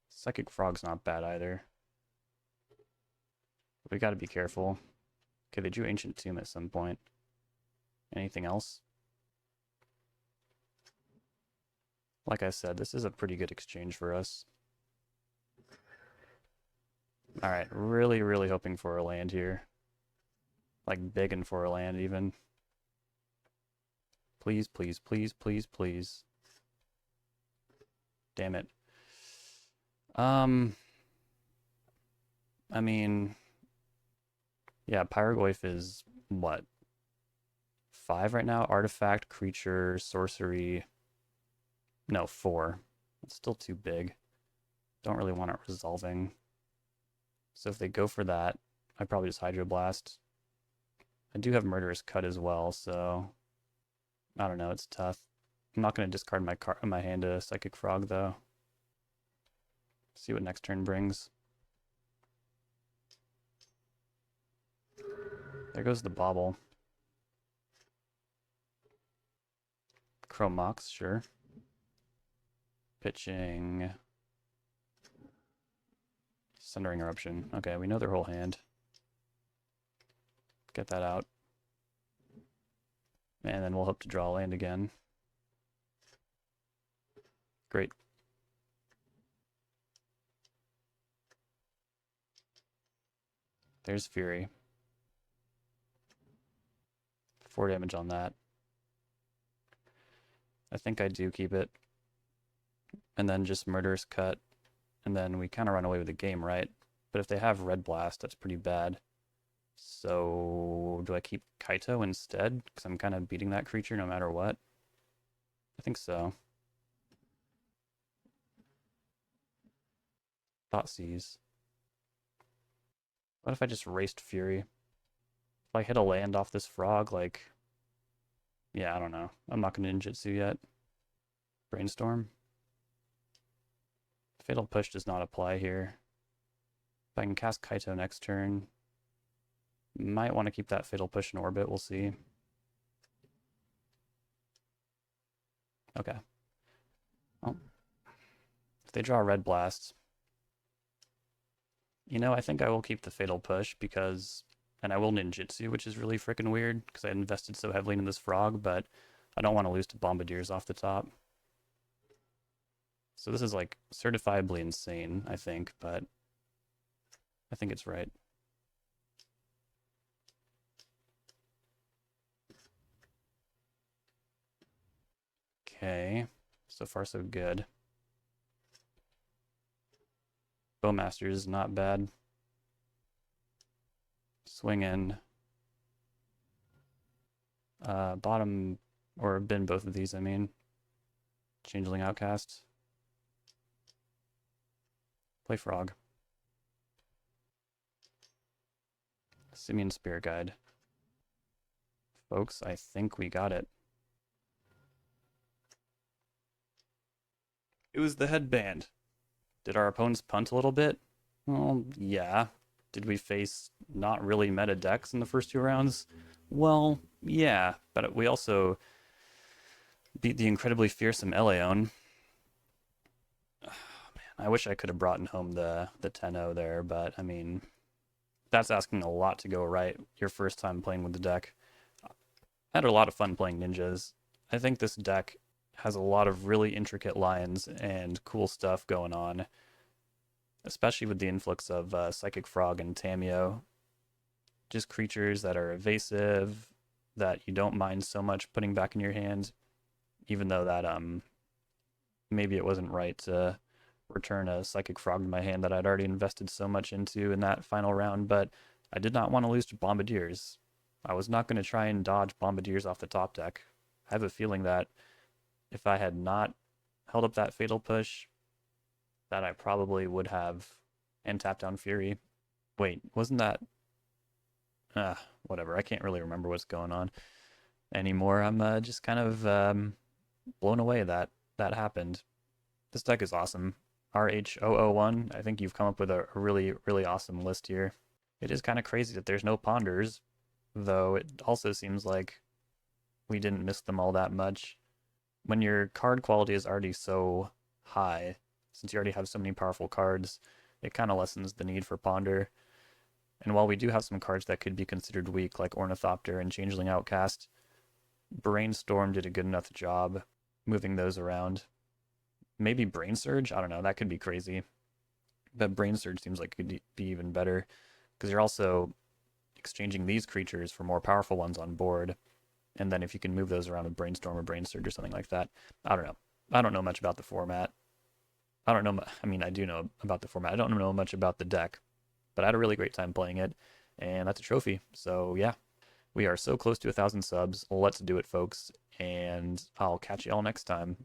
Psychic Frog's not bad either. We gotta be careful. Okay, they drew Ancient Tomb at some point. Anything else? Like I said, this is a pretty good exchange for us. Alright, really, really hoping for a land here. Like, begging for a land, even. Please, please, please, please, please. Damn it. I mean... Yeah, Pyrogoyf is, what? 5 right now? Artifact, creature, sorcery... No, 4. It's still too big. Don't really want it resolving. So if they go for that, I probably just Hydroblast. I do have Murderous Cut as well, so... I don't know, it's tough. I'm not going to discard my hand to Psychic Frog, though. See what next turn brings. There goes the Bauble. Chrome Mox, sure. Pitching... Sundering Eruption. Okay, we know their whole hand. Get that out. And then we'll hope to draw land again. Great. There's Fury. 4 damage on that. I think I do keep it. And then just Murderous Cut. And then we kind of run away with the game, right? But if they have Red Blast, that's pretty bad. So do I keep Kaito instead? Because I'm kind of beating that creature no matter what. I think so. Thoughtseize. What if I just raced Fury? If I hit a land off this frog, like... Yeah, I don't know. I'm not going to ninjutsu yet. Brainstorm. Fatal Push does not apply here. If I can cast Kaito next turn, might want to keep that Fatal Push in orbit. We'll see. Okay. Well, if they draw Red Blast, you know, I think I will keep the Fatal Push because, and I will ninjutsu, which is really freaking weird because I invested so heavily in this frog, but I don't want to lose to Bombardiers off the top. So this is like certifiably insane, I think, but I think it's right. Okay, so far so good. Bowmaster is not bad. Swing in. Bottom, or bin both of these, I mean. Changeling Outcast. Play Frog. Simian Spirit Guide. Folks, I think we got it. It was the headband. Did our opponents punt a little bit? Well, yeah. Did we face not really meta decks in the first 2 rounds? Well, yeah. But we also beat the incredibly fearsome Eleon. Oh, man, I wish I could have brought home the 10-0 there, but I mean, that's asking a lot to go right your first time playing with the deck. I had a lot of fun playing Ninjas. I think this deck has a lot of really intricate lines and cool stuff going on, especially with the influx of Psychic Frog and Tameo. Just creatures that are evasive, that you don't mind so much putting back in your hand, even though that maybe it wasn't right to return a Psychic Frog to my hand that I'd already invested so much into in that final round, but I did not want to lose to Bombardiers. I was not going to try and dodge Bombardiers off the top deck. I have a feeling that if I had not held up that Fatal Push, that I probably would have and tapped down Fury. Wait, wasn't that... whatever. I can't really remember what's going on anymore. I'm just kind of blown away that that happened. This deck is awesome. RH001, I think you've come up with a really, really awesome list here. It is kind of crazy that there's no Ponders, though it also seems like we didn't miss them all that much. When your card quality is already so high, since you already have so many powerful cards, it kind of lessens the need for Ponder. And while we do have some cards that could be considered weak, like Ornithopter and Changeling Outcast, Brainstorm did a good enough job moving those around. Maybe Brain Surge? I don't know, that could be crazy. But Brain Surge seems like it could be even better, because you're also exchanging these creatures for more powerful ones on board. And then if you can move those around with Brainstorm or Brain Surge or something like that. I don't know. I don't know much about the format. I don't know. I mean, I do know about the format. I don't know much about the deck. But I had a really great time playing it. And that's a trophy. So yeah, we are so close to 1,000 subs. Let's do it, folks. And I'll catch you all next time.